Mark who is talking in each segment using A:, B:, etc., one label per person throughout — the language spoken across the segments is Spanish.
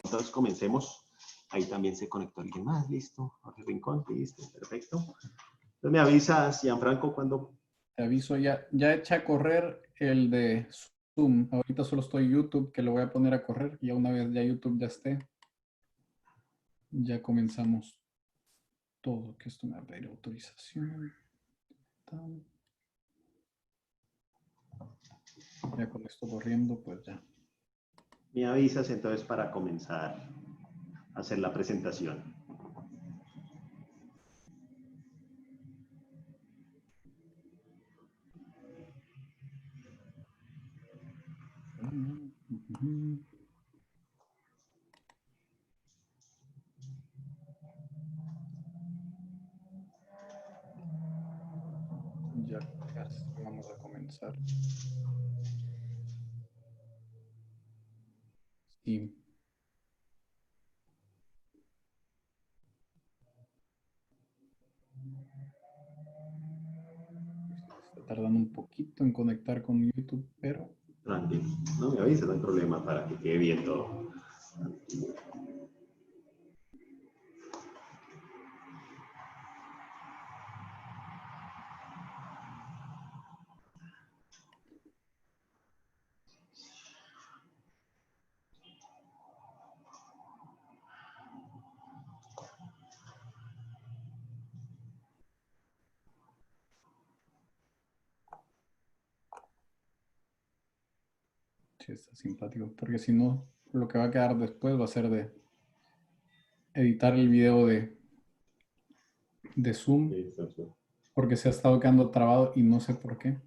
A: entonces comencemos. Ahí también se conectó alguien más, listo. Jorge Rincón, listo, perfecto. Entonces me avisas, Gianfranco, cuando...
B: Te aviso, ya eché a correr el de Zoom. Ahorita solo estoy en YouTube, que lo voy a poner a correr. Ya una vez ya YouTube ya esté, ya comenzamos todo. Que esto me va a pedir autorización. Ya con esto corriendo, pues ya.
A: Me avisas entonces para comenzar a hacer la presentación.
B: Ya casi vamos a comenzar. Sí. Está tardando un poquito en conectar con YouTube, pero...
A: Tranquilo, no me avisas, no hay problema para que quede bien todo.
B: Sí, está simpático, porque si no, lo que va a quedar después va a ser de editar el video de Zoom, porque se ha estado quedando trabado y no sé por qué.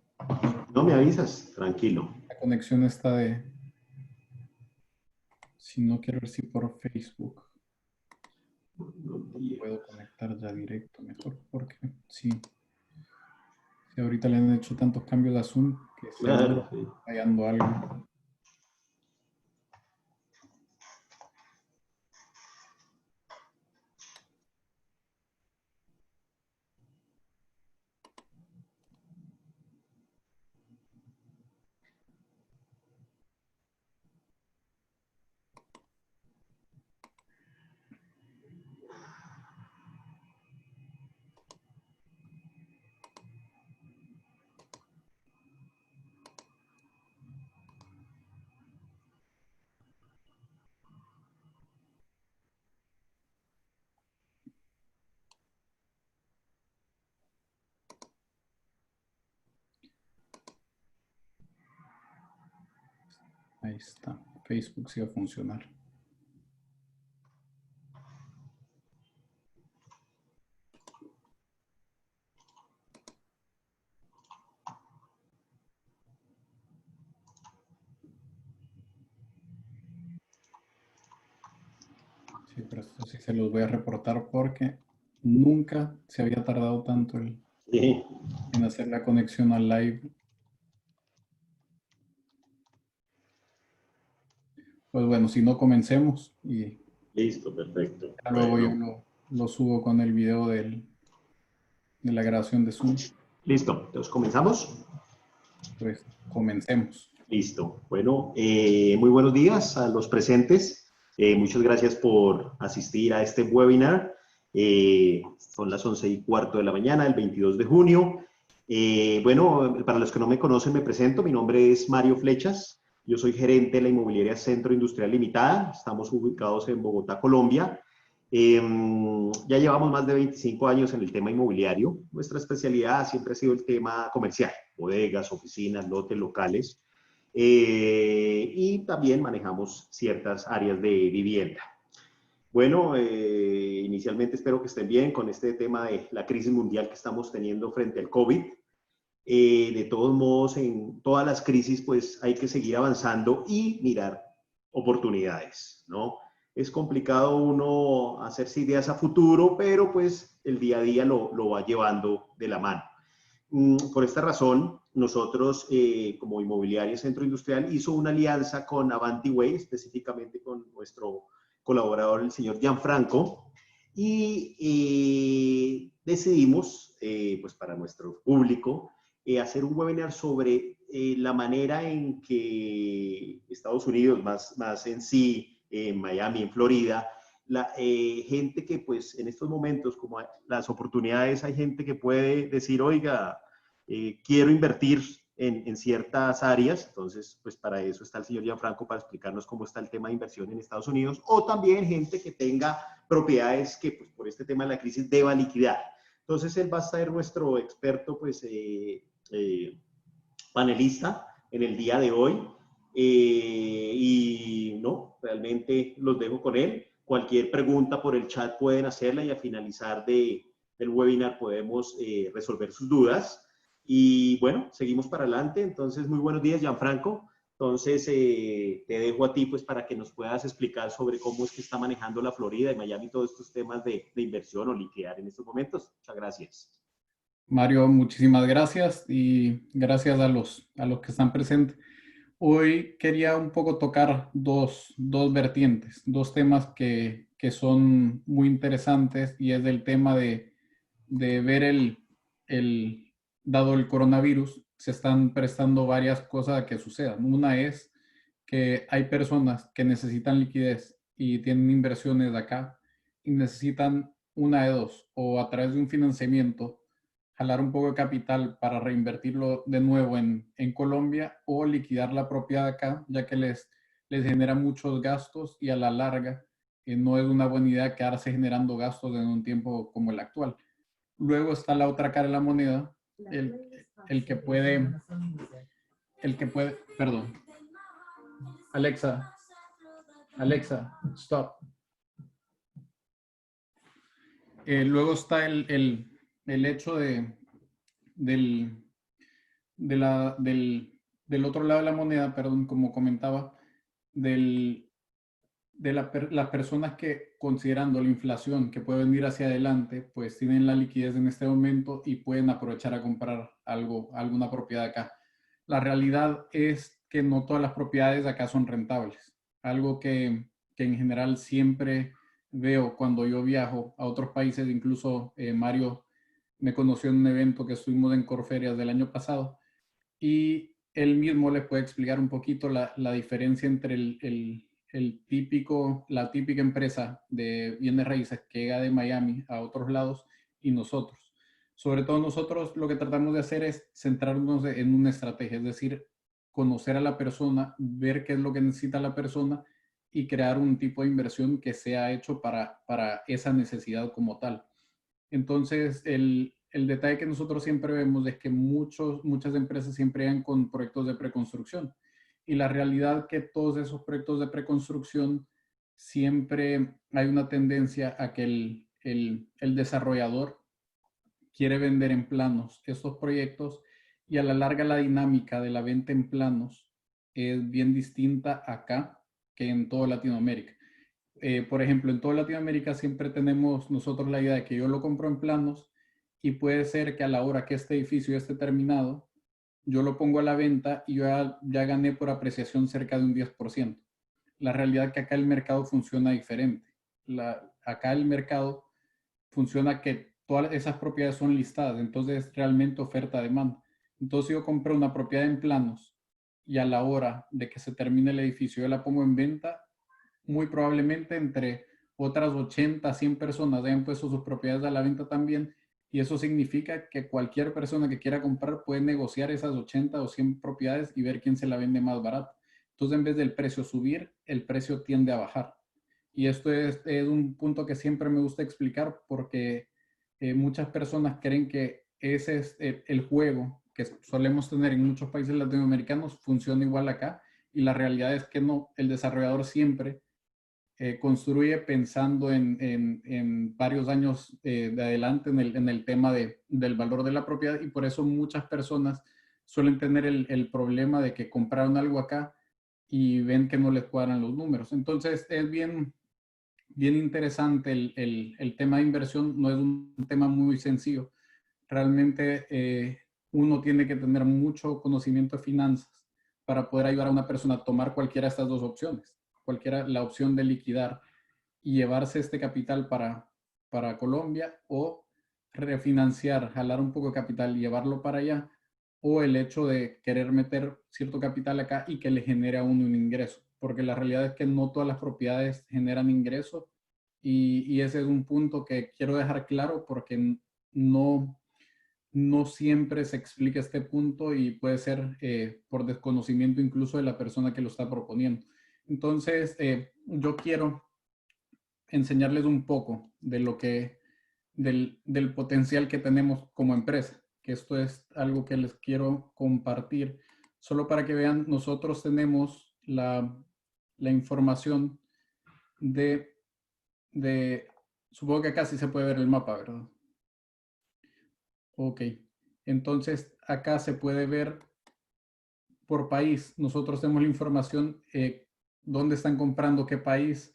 A: No me avisas, tranquilo.
B: La conexión está de... Si no quiero ver si por Facebook puedo conectar ya directo mejor, porque sí. Si ahorita le han hecho tantos cambios a Zoom que seguro
A: Sí.
B: fallando algo. Ahí está. Facebook sí va a funcionar. Sí, pero esto sí se los voy a reportar porque nunca se había tardado tanto
A: Sí.
B: en hacer la conexión al live. Pues bueno, si no comencemos y
A: Listo, perfecto.
B: luego yo
A: Bueno.
B: lo subo con el video de la grabación de Zoom.
A: Listo, entonces comenzamos.
B: Pues comencemos.
A: Listo. Bueno, muy buenos días a los presentes. Muchas gracias por asistir a este webinar. Son las 11:15 de la mañana, el 22 de junio. Bueno, para los que no me conocen, me presento. Mi nombre es Mario Flechas. Yo soy gerente de la inmobiliaria Centro Industrial Limitada. Estamos ubicados en Bogotá, Colombia. Ya llevamos más de 25 años en el tema inmobiliario. Nuestra especialidad siempre ha sido el tema comercial, bodegas, oficinas, lotes, locales. Y también manejamos ciertas áreas de vivienda. Bueno, inicialmente espero que estén bien con este tema de la crisis mundial que estamos teniendo frente al COVID. De todos modos, en todas las crisis, pues hay que seguir avanzando y mirar oportunidades, ¿no? Es complicado uno hacerse ideas a futuro, pero pues el día a día lo va llevando de la mano. Por esta razón, nosotros como Inmobiliaria Centro Industrial hizo una alianza con Avanti Way, específicamente con nuestro colaborador, el señor Gianfranco, y decidimos, pues para nuestro público, hacer un webinar sobre la manera en que Estados Unidos, más en sí, en Miami, en Florida. Gente que pues en estos momentos, como las oportunidades, hay gente que puede decir, oiga, quiero invertir en ciertas áreas. Entonces, pues para eso está el señor Gianfranco, para explicarnos cómo está el tema de inversión en Estados Unidos, o también gente que tenga propiedades que pues por este tema de la crisis deba liquidar. Entonces, él va a ser nuestro experto, pues, panelista en el día de hoy. Y no, realmente los dejo con él. Cualquier pregunta por el chat pueden hacerla y al finalizar del webinar podemos resolver sus dudas. Y bueno, seguimos para adelante. Entonces, muy buenos días, Gianfranco. Entonces, te dejo a ti pues para que nos puedas explicar sobre cómo es que está manejando la Florida y Miami todos estos temas de inversión o liquidar en estos momentos. Muchas gracias.
B: Mario, muchísimas gracias y gracias a los que están presentes. Hoy quería un poco tocar dos vertientes, dos temas que son muy interesantes, y es el tema de ver dado el coronavirus, se están prestando varias cosas a que sucedan. Una es que hay personas que necesitan liquidez y tienen inversiones de acá y necesitan una de dos: o a través de un financiamiento jalar un poco de capital para reinvertirlo de nuevo en Colombia, o liquidar la propiedad acá, ya que les genera muchos gastos y a la larga no es una buena idea quedarse generando gastos en un tiempo como el actual. Luego está la otra cara de la moneda, el que puede, perdón. Alexa, stop. Luego está el hecho del otro lado de la moneda, perdón, como comentaba, de las personas que, considerando la inflación que puede venir hacia adelante, pues tienen la liquidez en este momento y pueden aprovechar a comprar alguna propiedad acá. La realidad es que no todas las propiedades acá son rentables. Algo que en general siempre veo cuando yo viajo a otros países. Incluso Mario me conoció en un evento que estuvimos en Corferias del año pasado, y él mismo les puede explicar un poquito la diferencia entre la típica empresa de bienes raíces que llega de Miami a otros lados y nosotros. Sobre todo nosotros lo que tratamos de hacer es centrarnos en una estrategia, es decir, conocer a la persona, ver qué es lo que necesita la persona y crear un tipo de inversión que sea hecho para esa necesidad como tal. Entonces, el detalle que nosotros siempre vemos es que muchas empresas siempre llegan con proyectos de preconstrucción. Y la realidad que todos esos proyectos de preconstrucción siempre hay una tendencia a que el desarrollador quiere vender en planos estos proyectos, y a la larga la dinámica de la venta en planos es bien distinta acá que en toda Latinoamérica. Por ejemplo, en toda Latinoamérica siempre tenemos nosotros la idea de que yo lo compro en planos, y puede ser que a la hora que este edificio esté terminado, yo lo pongo a la venta y yo ya gané por apreciación cerca de un 10%. La realidad es que acá el mercado funciona diferente. Acá el mercado funciona que todas esas propiedades son listadas, entonces es realmente oferta-demanda. Entonces yo compré una propiedad en planos y a la hora de que se termine el edificio yo la pongo en venta, muy probablemente entre otras 80, 100 personas hayan puesto sus propiedades a la venta también, y eso significa que cualquier persona que quiera comprar puede negociar esas 80 o 100 propiedades y ver quién se la vende más barato. Entonces, en vez del precio subir, el precio tiende a bajar. Y esto es un punto que siempre me gusta explicar, porque muchas personas creen que ese es el juego que solemos tener en muchos países latinoamericanos, funciona igual acá, y la realidad es que no. El desarrollador siempre construye pensando en varios años de adelante en el tema del valor de la propiedad, y por eso muchas personas suelen tener el problema de que compraron algo acá y ven que no les cuadran los números. Entonces es bien interesante el tema de inversión. No es un tema muy sencillo. Realmente uno tiene que tener mucho conocimiento de finanzas para poder ayudar a una persona a tomar cualquiera de estas dos opciones. La opción de liquidar y llevarse este capital para Colombia, o refinanciar, jalar un poco de capital y llevarlo para allá, o el hecho de querer meter cierto capital acá y que le genere a uno un ingreso. porque la realidad es que no todas las propiedades generan ingresos y ese es un punto que quiero dejar claro porque no, no siempre se explica este punto y puede ser por desconocimiento incluso de la persona que lo está proponiendo. Entonces, yo quiero enseñarles un poco de lo que, del potencial que tenemos como empresa, que esto es algo que les quiero compartir, solo para que vean, nosotros tenemos la información de, supongo que acá sí se puede ver el mapa, ¿verdad? Ok, entonces acá se puede ver por país. Nosotros tenemos la información, dónde están comprando, qué país,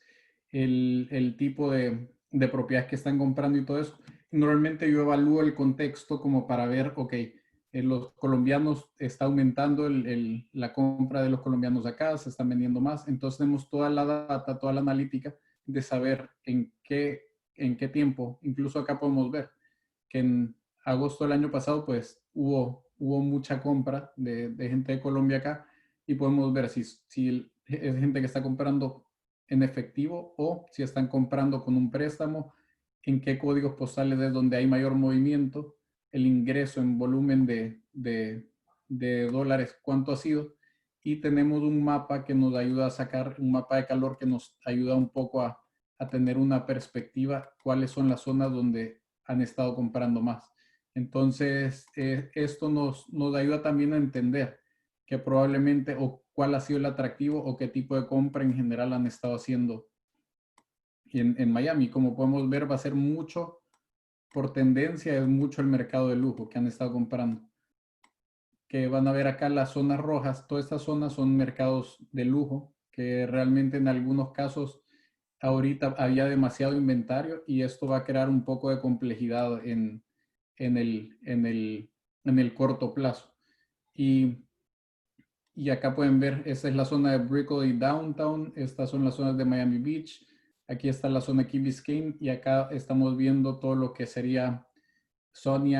B: el tipo de propiedades que están comprando y todo eso. Y normalmente yo evalúo el contexto como para ver, ok, los colombianos está aumentando la compra de los colombianos acá, se están vendiendo más. Entonces tenemos toda la data, toda la analítica de saber en qué tiempo, incluso acá podemos ver que en agosto del año pasado, pues hubo mucha compra de gente de Colombia acá y podemos ver si es gente que está comprando en efectivo o si están comprando con un préstamo, en qué códigos postales es donde hay mayor movimiento, el ingreso en volumen de dólares, cuánto ha sido. Y tenemos un mapa que nos ayuda a sacar, un mapa de calor que nos ayuda un poco a tener una perspectiva, cuáles son las zonas donde han estado comprando más. Entonces, esto nos ayuda también a entender que probablemente o cuál ha sido el atractivo o qué tipo de compra en general han estado haciendo en Miami. Como podemos ver, va a ser mucho por tendencia, es mucho el mercado de lujo que han estado comprando. Que van a ver acá las zonas rojas, todas estas zonas son mercados de lujo, que realmente en algunos casos ahorita había demasiado inventario y esto va a crear un poco de complejidad en el corto plazo. Y acá pueden ver, esta es la zona de Brickell y Downtown, estas son las zonas de Miami Beach, aquí está la zona de Key Biscayne y acá estamos viendo todo lo que sería Sunny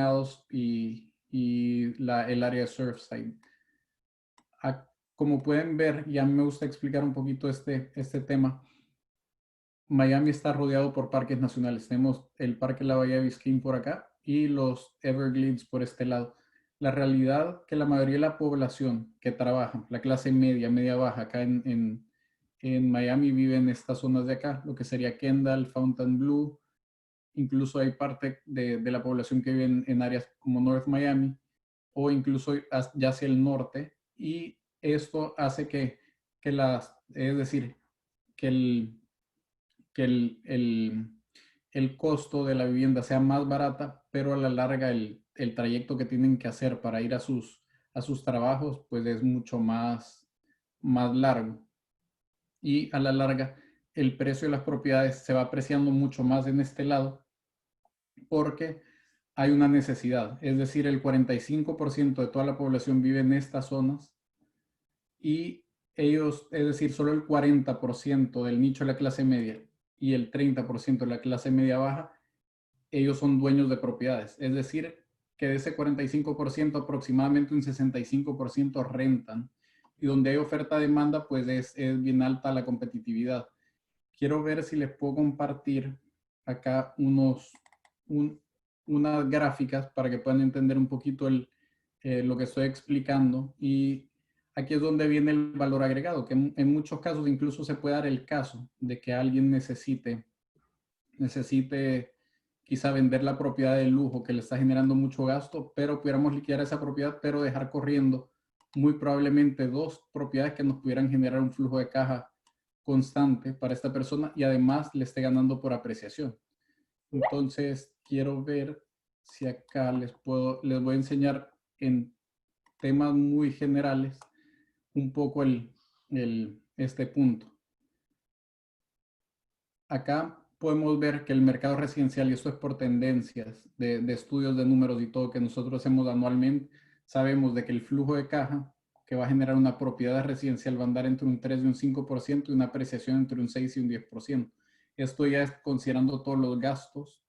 B: Isles el área de Surfside. Como pueden ver, ya me gusta explicar un poquito este tema. Miami está rodeado por parques nacionales. Tenemos el Parque La Bahía de Biscayne por acá y los Everglades por este lado. La realidad que la mayoría de la población que trabaja, la clase media, media baja acá en Miami vive en estas zonas de acá, lo que sería Kendall, Fontainebleau. Incluso hay parte de la población que vive en áreas como North Miami o incluso ya hacia el norte. Y esto hace es decir, que el costo de la vivienda sea más barata, pero a la larga el trayecto que tienen que hacer para ir a sus trabajos, pues es mucho más largo. Y a la larga, el precio de las propiedades se va apreciando mucho más en este lado porque hay una necesidad. Es decir, el 45% de toda la población vive en estas zonas y ellos, es decir, solo el 40% del nicho de la clase media y el 30% de la clase media baja, ellos son dueños de propiedades. Es decir, que de ese 45% aproximadamente un 65% rentan. Y donde hay oferta-demanda, pues es bien alta la competitividad. Quiero ver si les puedo compartir acá unas gráficas para que puedan entender un poquito lo que estoy explicando. Y aquí es donde viene el valor agregado, que en muchos casos incluso se puede dar el caso de que alguien necesite quizá vender la propiedad de lujo que le está generando mucho gasto, pero pudiéramos liquidar esa propiedad, pero dejar corriendo muy probablemente dos propiedades que nos pudieran generar un flujo de caja constante para esta persona y además le esté ganando por apreciación. Entonces, quiero ver si acá les voy a enseñar en temas muy generales un poco este punto. Acá podemos ver que el mercado residencial, y esto es por tendencias de estudios de números y todo que nosotros hacemos anualmente, sabemos de que el flujo de caja que va a generar una propiedad residencial va a andar entre un 3 y un 5% y una apreciación entre un 6 y un 10%. Esto ya es considerando todos los gastos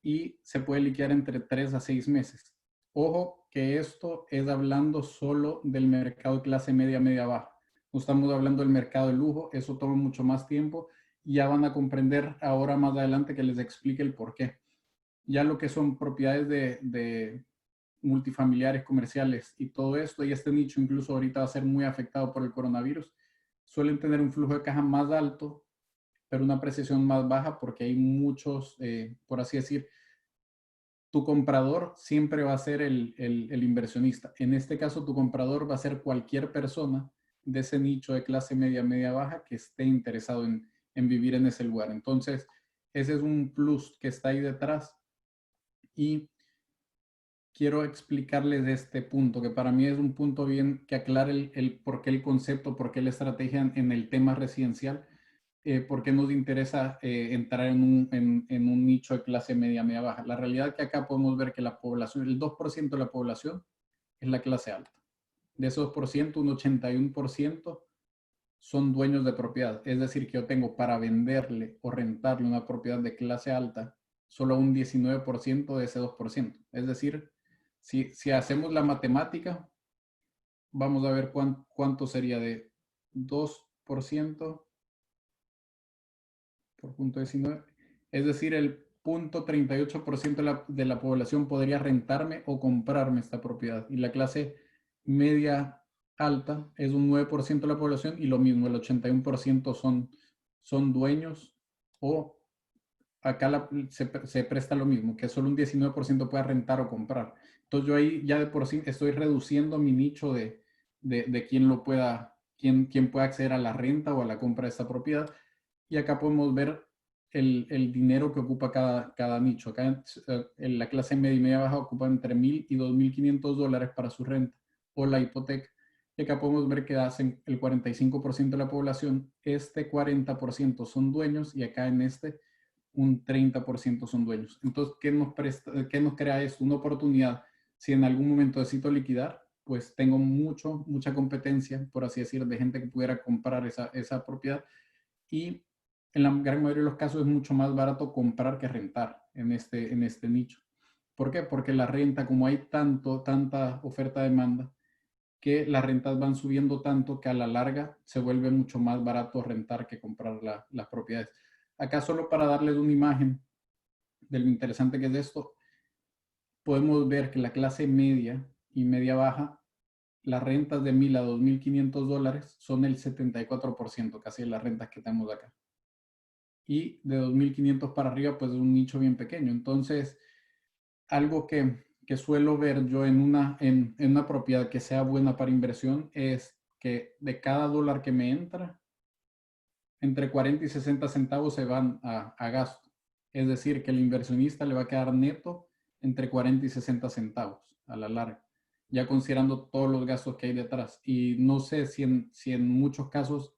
B: y se puede liquidar entre 3 a 6 meses. Ojo que esto es hablando solo del mercado de clase media, media baja. No estamos hablando del mercado de lujo, eso toma mucho más tiempo y ya van a comprender ahora más adelante que les explique el por qué. Ya lo que son propiedades de multifamiliares, comerciales y todo esto, y este nicho incluso ahorita va a ser muy afectado por el coronavirus, suelen tener un flujo de caja más alto, pero una apreciación más baja porque hay muchos, por así decir, tu comprador siempre va a ser el inversionista. En este caso, tu comprador va a ser cualquier persona de ese nicho de clase media, media baja que esté interesado en vivir en ese lugar. Entonces, ese es un plus que está ahí detrás. Y quiero explicarles este punto, que para mí es un punto bien que aclara el por qué el concepto, por qué la estrategia en el tema residencial, por qué nos interesa entrar en un nicho de clase media, media baja. La realidad es que acá podemos ver que la población, el 2% de la población es la clase alta. De ese 2%, un 81% son dueños de propiedad. Es decir, que yo tengo para venderle o rentarle una propiedad de clase alta solo un 19% de ese 2%. Es decir, si hacemos la matemática, vamos a ver cuánto sería de 2% por punto 19. Es decir, el 0.38% de la población podría rentarme o comprarme esta propiedad. Y la clase media alta es un 9% de la población y lo mismo, el 81% son dueños o acá se presta lo mismo, que solo un 19% pueda rentar o comprar. Entonces yo ahí ya de por sí estoy reduciendo mi nicho de quién lo pueda, quién pueda acceder a la renta o a la compra de esta propiedad. Y acá podemos ver el dinero que ocupa cada nicho. Acá en la clase media y media baja ocupa entre $1,000 y $2,500 para su renta o la hipoteca. Y acá podemos ver que hacen el 45% de la población. Este 40% son dueños y acá en este un 30% son dueños. Entonces, ¿qué nos crea esto? Una oportunidad. Si en algún momento necesito liquidar, pues tengo mucha competencia, por así decir, de gente que pudiera comprar esa propiedad. Y en la gran mayoría de los casos es mucho más barato comprar que rentar en este nicho. ¿Por qué? Porque la renta, como hay tanta oferta-demanda, que las rentas van subiendo tanto que a la larga se vuelve mucho más barato rentar que comprar las propiedades. Acá solo para darles una imagen de lo interesante que es esto, podemos ver que la clase media y media baja, las rentas de $1,000 a $2,500 son el 74%, casi de las rentas que tenemos acá. Y de 2,500 para arriba, pues es un nicho bien pequeño. Entonces, algo que suelo ver yo en una propiedad que sea buena para inversión es que de cada dólar que me entra, entre 40 y 60 centavos se van a gasto. Es decir, que el inversionista le va a quedar neto entre 40 y 60 centavos a la larga, ya considerando todos los gastos que hay detrás. Y no sé si en muchos casos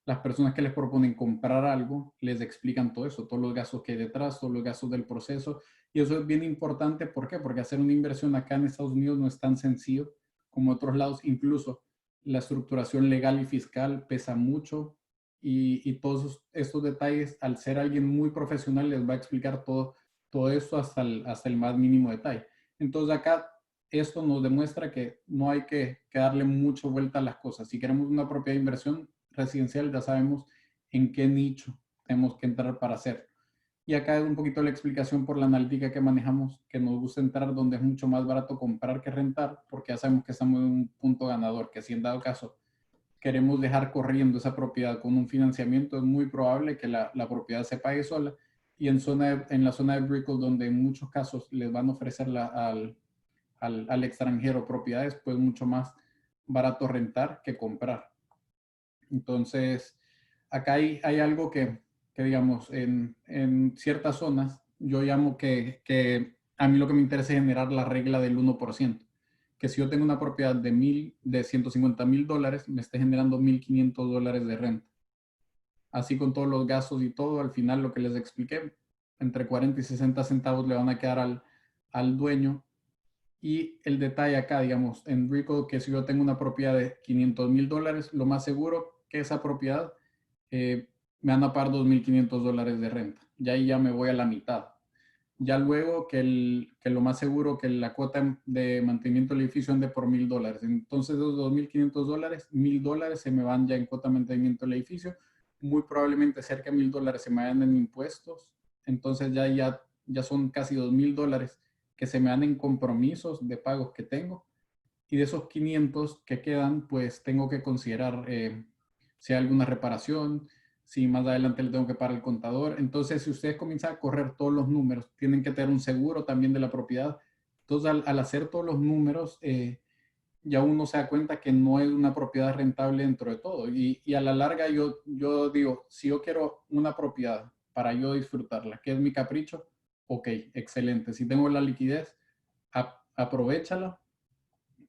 B: las personas que les proponen comprar algo les explican todo eso, todos los gastos que hay detrás, todos los gastos del proceso. Y eso es bien importante. ¿Por qué? Porque hacer una inversión acá en Estados Unidos no es tan sencillo como en otros lados. Incluso la estructuración legal y fiscal pesa mucho y todos estos detalles, al ser alguien muy profesional, les va a explicar todo esto hasta el más mínimo detalle. Entonces acá esto nos demuestra que no hay que darle mucha vuelta a las cosas. Si queremos una propiedad de inversión residencial, ya sabemos en qué nicho tenemos que entrar para hacer. Y acá es un poquito la explicación por la analítica que manejamos, que nos gusta entrar donde es mucho más barato comprar que rentar, porque ya sabemos que estamos en un punto ganador, que si en dado caso queremos dejar corriendo esa propiedad con un financiamiento, es muy probable que la propiedad se pague sola. Y en la zona de Brickell, donde en muchos casos les van a ofrecer al extranjero propiedades, pues mucho más barato rentar que comprar. Entonces, acá hay algo que digamos, en ciertas zonas, yo llamo que a mí lo que me interesa es generar la regla del 1%. Que si yo tengo una propiedad de $150,000, me esté generando $1,500 de renta. Así con todos los gastos y todo, al final lo que les expliqué, entre 40 y 60 centavos le van a quedar al dueño. Y el detalle acá, digamos, en Rico, que si yo tengo una propiedad de $500,000, lo más seguro que esa propiedad me van a pagar $2,500 de renta. Y ahí ya me voy a la mitad. Ya luego que lo más seguro que la cuota de mantenimiento del edificio ande por $1,000. Entonces, esos $2,500, $1,000 se me van ya en cuota de mantenimiento del edificio. Muy probablemente cerca de $1,000 se me vayan en impuestos. Entonces, ya son casi $2,000 que se me dan en compromisos de pagos que tengo. Y de esos 500 que quedan, pues tengo que considerar si hay alguna reparación, si más adelante le tengo que pagar el contador. Entonces, si ustedes comienzan a correr todos los números, tienen que tener un seguro también de la propiedad. Entonces, al hacer todos los números, ya uno se da cuenta que no es una propiedad rentable dentro de todo. Y a la larga yo digo, si yo quiero una propiedad para yo disfrutarla, que es mi capricho, ok, excelente. Si tengo la liquidez, aprovechala,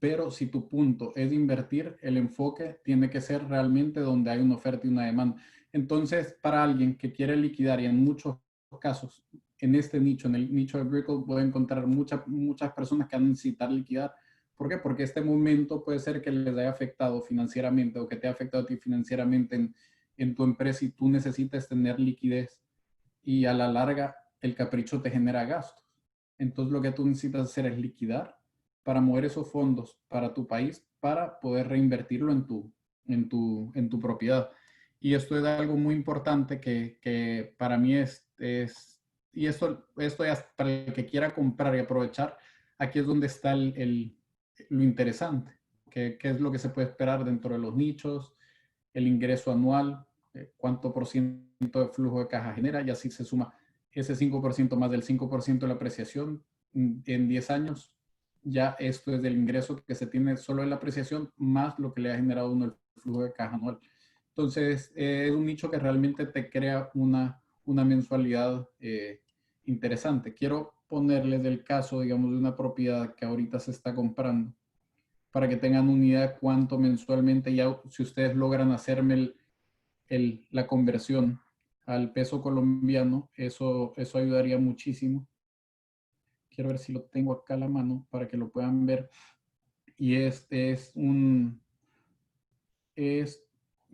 B: pero si tu punto es invertir, el enfoque tiene que ser realmente donde hay una oferta y una demanda. Entonces, para alguien que quiere liquidar, y en muchos casos, en este nicho, en el nicho de Brickle, puede encontrar muchas personas que van a necesitar liquidar. ¿Por qué? Porque este momento puede ser que les haya afectado financieramente o que te haya afectado a ti financieramente en tu empresa y tú necesitas tener liquidez y a la larga el capricho te genera gastos. Entonces lo que tú necesitas hacer es liquidar para mover esos fondos para tu país para poder reinvertirlo en tu propiedad. Y esto es algo muy importante que para mí y esto ya para el que quiera comprar y aprovechar, aquí es donde está lo interesante, que es lo que se puede esperar dentro de los nichos, el ingreso anual, cuánto por ciento de flujo de caja genera, y así se suma ese 5% más del 5% de la apreciación en 10 años. Ya esto es del ingreso que se tiene solo de la apreciación más lo que le ha generado uno el flujo de caja anual. Entonces, es un nicho que realmente te crea una mensualidad interesante. Quiero ponerles el caso, digamos, de una propiedad que ahorita se está comprando para que tengan una idea de cuánto mensualmente, ya si ustedes logran hacerme la conversión al peso colombiano, eso ayudaría muchísimo. Quiero ver si lo tengo acá a la mano para que lo puedan ver. Y es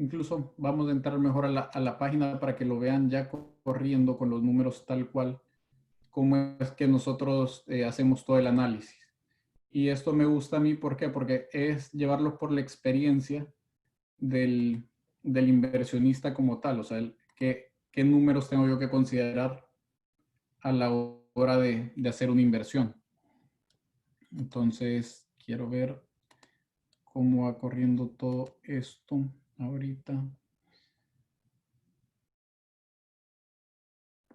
B: incluso vamos a entrar mejor a la página para que lo vean ya corriendo con los números tal cual, cómo es que nosotros hacemos todo el análisis. Y esto me gusta a mí, ¿por qué? Porque es llevarlos por la experiencia del, del inversionista como tal, o sea, qué números tengo yo que considerar a la hora de hacer una inversión. Entonces, quiero ver cómo va corriendo todo esto ahorita.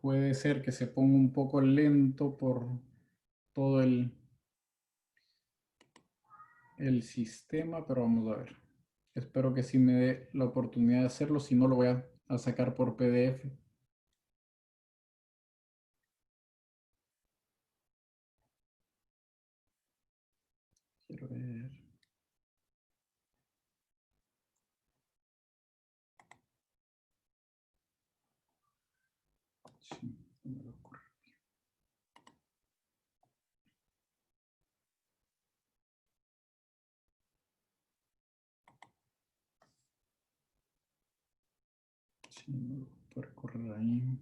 B: Puede ser que se ponga un poco lento por todo el sistema, pero vamos a ver. Espero que sí me dé la oportunidad de hacerlo, si no lo voy a sacar por PDF. Quiero ver. Sí, no me lo ocurre. Sí, no lo puedo correr ahí.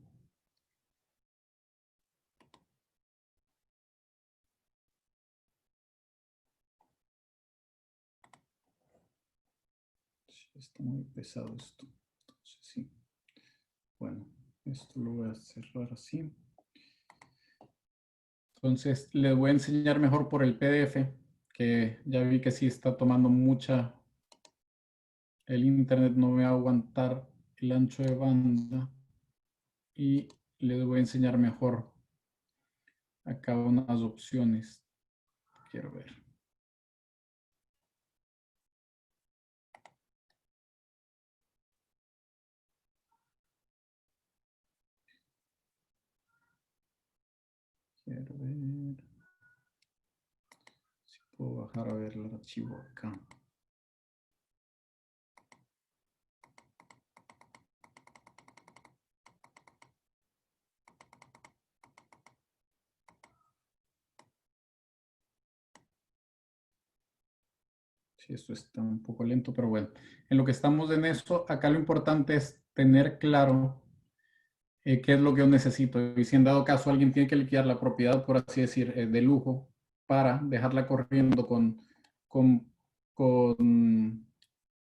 B: Sí, está muy pesado esto. Entonces, sí. Bueno, esto lo voy a cerrar así. Entonces, les voy a enseñar mejor por el PDF, que ya vi que sí está tomando mucha. El internet no me va a aguantar el ancho de banda. Y les voy a enseñar mejor acá unas opciones. Quiero ver. Quiero ver si puedo bajar a ver el archivo acá. Sí, esto está un poco lento, pero bueno. En lo que estamos en eso, acá lo importante es tener claro qué es lo que yo necesito. Y si en dado caso alguien tiene que liquidar la propiedad, por así decir, de lujo, para dejarla corriendo con, con,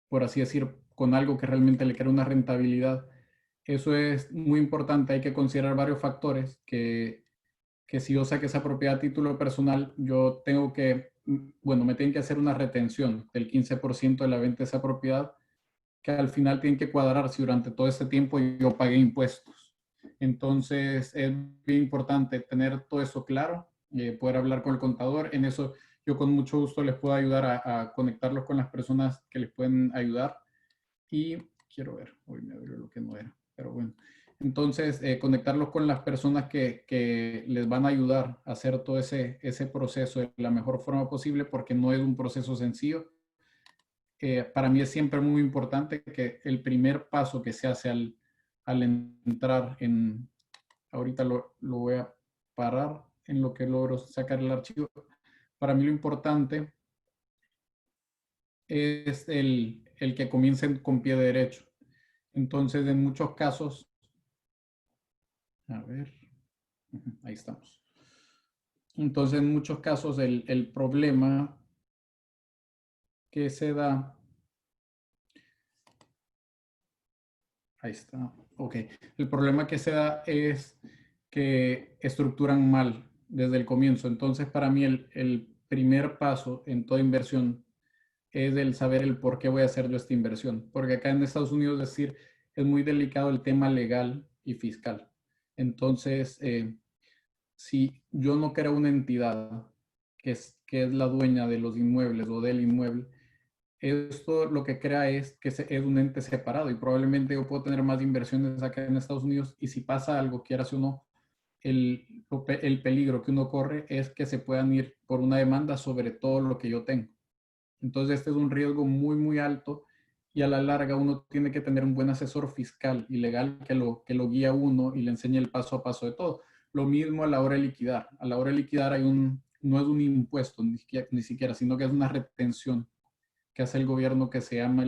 B: por así decir, con algo que realmente le crea una rentabilidad. Eso es muy importante. Hay que considerar varios factores que si yo saque esa propiedad a título personal, yo tengo que, bueno, me tienen que hacer una retención del 15% de la venta de esa propiedad, que al final tienen que cuadrar si durante todo ese tiempo yo pagué impuestos. Entonces es bien importante tener todo eso claro, poder hablar con el contador. En eso yo con mucho gusto les puedo ayudar a conectarlos con las personas que les pueden ayudar. Y quiero ver, hoy me abrió lo que no era, pero bueno. Entonces, conectarlos con las personas que les van a ayudar a hacer todo ese proceso de la mejor forma posible, porque no es un proceso sencillo. Para mí es siempre muy importante que el primer paso que se hace al entrar en, ahorita lo voy a parar en lo que logro sacar el archivo. Para mí lo importante es el que comiencen con pie derecho. Entonces, en muchos casos, a ver, ahí estamos. Entonces, en muchos casos, el problema que se da, ahí está, ok, el problema que se da es que estructuran mal desde el comienzo. Entonces, para mí, el primer paso en toda inversión es el saber el por qué voy a hacer yo esta inversión. Porque acá en Estados Unidos, es decir, es muy delicado el tema legal y fiscal. Entonces, si yo no creo una entidad que es la dueña de los inmuebles o del inmueble, esto lo que crea es que es un ente separado y probablemente yo puedo tener más inversiones acá en Estados Unidos y si pasa algo, quieras o no, el peligro que uno corre es que se puedan ir por una demanda sobre todo lo que yo tengo. Entonces este es un riesgo muy, muy alto y a la larga uno tiene que tener un buen asesor fiscal y legal que lo guíe a uno y le enseñe el paso a paso de todo. Lo mismo a la hora de liquidar. A la hora de liquidar no es un impuesto ni siquiera, sino que es una retención que hace el gobierno que se llama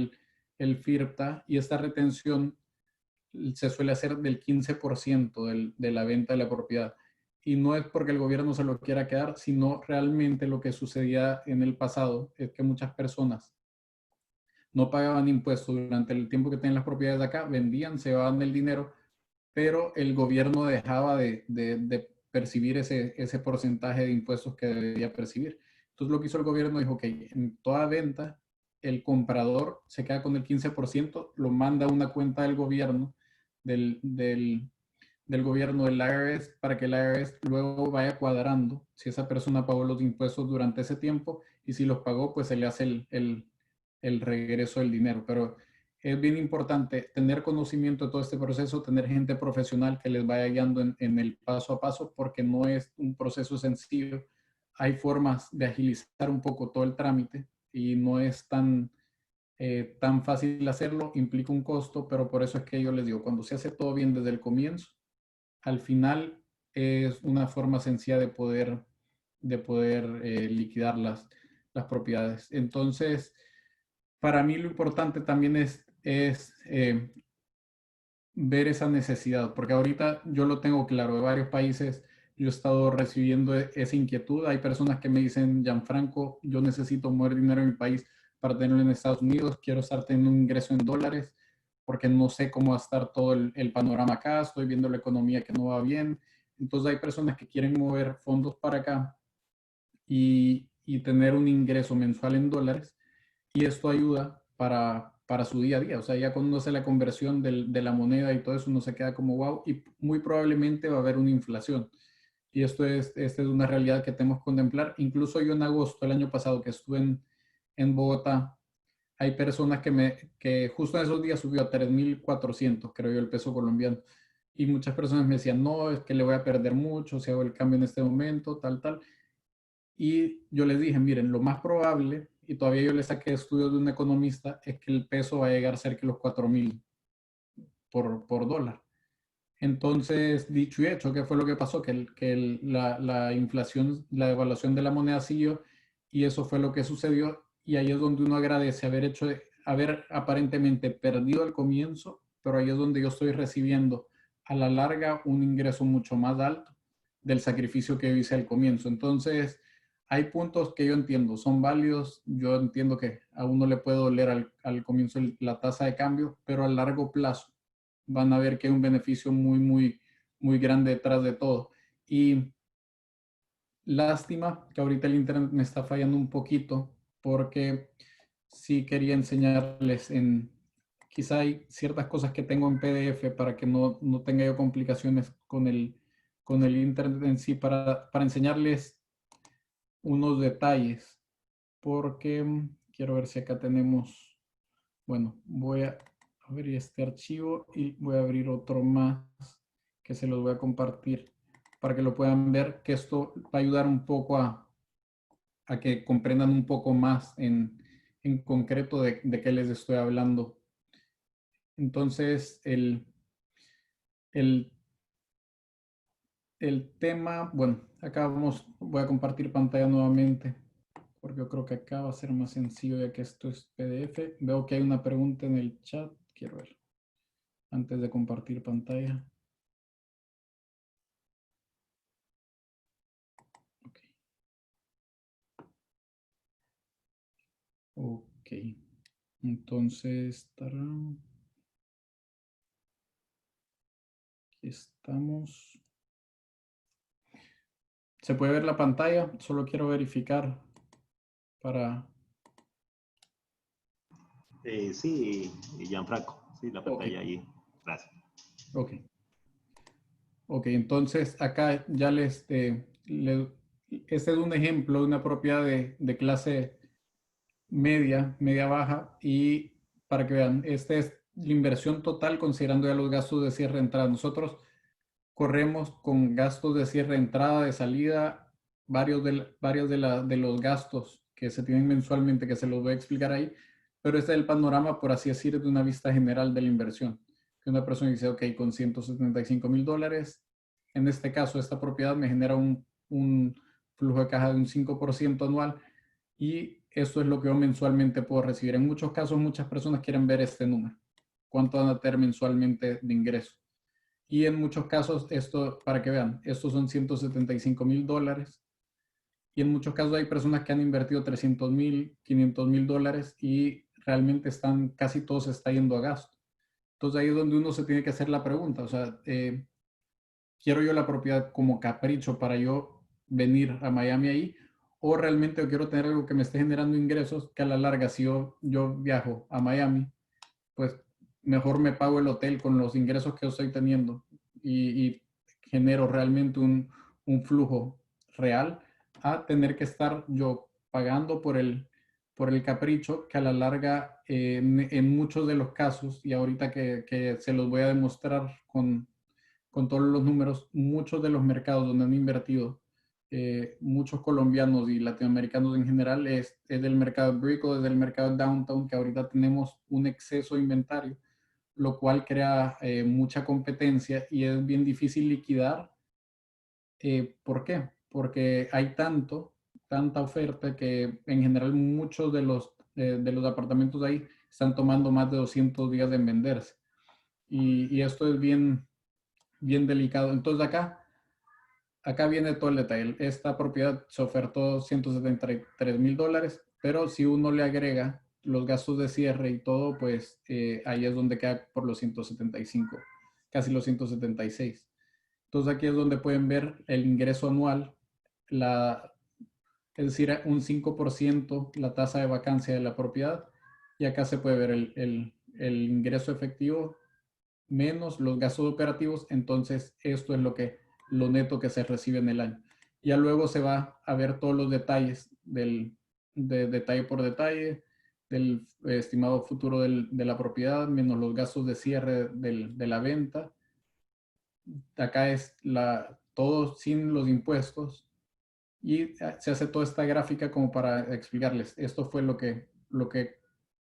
B: el FIRPTA y esta retención se suele hacer del 15% de la venta de la propiedad. Y no es porque el gobierno se lo quiera quedar, sino realmente lo que sucedía en el pasado es que muchas personas no pagaban impuestos durante el tiempo que tenían las propiedades de acá, vendían, se llevaban el dinero, pero el gobierno dejaba de percibir ese porcentaje de impuestos que debía percibir. Entonces lo que hizo el gobierno dijo que en toda venta el comprador se queda con el 15%, lo manda a una cuenta del gobierno, del, del, del gobierno del IRS, para que el IRS luego vaya cuadrando si esa persona pagó los impuestos durante ese tiempo y si los pagó, pues se le hace el regreso del dinero. Pero es bien importante tener conocimiento de todo este proceso, tener gente profesional que les vaya guiando en el paso a paso, porque no es un proceso sencillo. Hay formas de agilizar un poco todo el trámite y no es tan fácil hacerlo, implica un costo, pero por eso es que yo les digo, cuando se hace todo bien desde el comienzo, al final es una forma sencilla de poder liquidar las propiedades. Entonces, para mí lo importante también es ver esa necesidad, porque ahorita yo lo tengo claro, de varios países yo he estado recibiendo esa inquietud. Hay personas que me dicen, Gianfranco, yo necesito mover dinero en mi país para tenerlo en Estados Unidos, quiero estar teniendo un ingreso en dólares, porque no sé cómo va a estar todo el panorama acá, estoy viendo la economía que no va bien. Entonces hay personas que quieren mover fondos para acá y tener un ingreso mensual en dólares y esto ayuda para su día a día. O sea, ya cuando uno hace la conversión de la moneda y todo eso, uno se queda como wow y muy probablemente va a haber una inflación. Y esta es una realidad que tenemos que contemplar. Incluso yo en agosto del año pasado que estuve en Bogotá, hay personas que justo en esos días subió a 3.400, creo yo, el peso colombiano. Y muchas personas me decían, no, es que le voy a perder mucho si hago el cambio en este momento, tal, tal. Y yo les dije, miren, lo más probable, y todavía yo le saqué estudios de un economista, es que el peso va a llegar cerca de los 4.000 por dólar. Entonces, dicho y hecho, ¿qué fue lo que pasó? La inflación, la devaluación de la moneda siguió y eso fue lo que sucedió. Y ahí es donde uno agradece haber aparentemente perdido al comienzo, pero ahí es donde yo estoy recibiendo a la larga un ingreso mucho más alto del sacrificio que yo hice al comienzo. Entonces, hay puntos que yo entiendo, son válidos. Yo entiendo que a uno le puede doler al comienzo la tasa de cambio, pero a largo plazo van a ver que hay un beneficio muy grande detrás de todo. Y lástima que ahorita el internet me está fallando un poquito porque sí quería enseñarles quizá hay ciertas cosas que tengo en PDF para que no tenga yo complicaciones con el internet en sí para enseñarles unos detalles porque quiero ver si acá tenemos, bueno, voy a abrir este archivo y voy a abrir otro más que se los voy a compartir para que lo puedan ver, que esto va a ayudar un poco a que comprendan un poco más en concreto de qué les estoy hablando. Entonces, el, el tema, bueno, acá voy a compartir pantalla nuevamente, porque yo creo que acá va a ser más sencillo ya que esto es PDF. Veo que hay una pregunta en el chat, quiero ver, antes de compartir pantalla. Ok, entonces, tarán. Aquí estamos. ¿Se puede ver la pantalla? Solo quiero verificar para...
A: Sí, Gianfranco, sí, la
B: Ok,
A: pantalla ahí. Gracias.
B: ok. Ok, entonces acá ya este es un ejemplo de una propiedad de clase media baja y para que vean, esta es la inversión total considerando ya los gastos de cierre de entrada. Nosotros corremos con gastos de cierre de entrada, de salida, varios de los gastos que se tienen mensualmente, que se los voy a explicar ahí, pero este es el panorama, por así decir, de una vista general de la inversión. Que una persona dice, ok, con $175,000, en este caso, esta propiedad me genera un flujo de caja de un 5% anual y eso es lo que yo mensualmente puedo recibir. En muchos casos, muchas personas quieren ver este número. ¿Cuánto van a tener mensualmente de ingreso? Y en muchos casos, esto, para que vean, estos son $175,000. Y en muchos casos hay personas que han invertido $300,000, $500,000 y realmente casi todo se está yendo a gasto. Entonces ahí es donde uno se tiene que hacer la pregunta, o sea, ¿quiero yo la propiedad como capricho para yo venir a Miami ahí? ¿O realmente yo quiero tener algo que me esté generando ingresos que a la larga, si yo viajo a Miami, pues mejor me pago el hotel con los ingresos que yo estoy teniendo y genero realmente un flujo real a tener que estar yo pagando por el capricho que a la larga en muchos de los casos, y ahorita que se los voy a demostrar con todos los números, muchos de los mercados donde han invertido muchos colombianos y latinoamericanos en general es del mercado Brico, es del mercado Downtown, que ahorita tenemos un exceso de inventario, lo cual crea mucha competencia y es bien difícil liquidar. ¿Por qué? Porque hay tanta oferta que en general muchos de los apartamentos ahí están tomando más de 200 días en venderse. Y esto es bien delicado. Entonces acá viene todo el detalle. Esta propiedad se ofertó $173,000, pero si uno le agrega los gastos de cierre y todo, pues ahí es donde queda por los 175, casi los 176. Entonces aquí es donde pueden ver el ingreso anual, es decir, un 5% la tasa de vacancia de la propiedad. Y acá se puede ver el ingreso efectivo menos los gastos operativos, entonces esto es lo neto que se recibe en el año. Ya luego se va a ver todos los detalles de detalle por detalle del estimado futuro de la propiedad, menos los gastos de cierre de la venta. Acá es todo sin los impuestos y se hace toda esta gráfica como para explicarles, esto fue lo que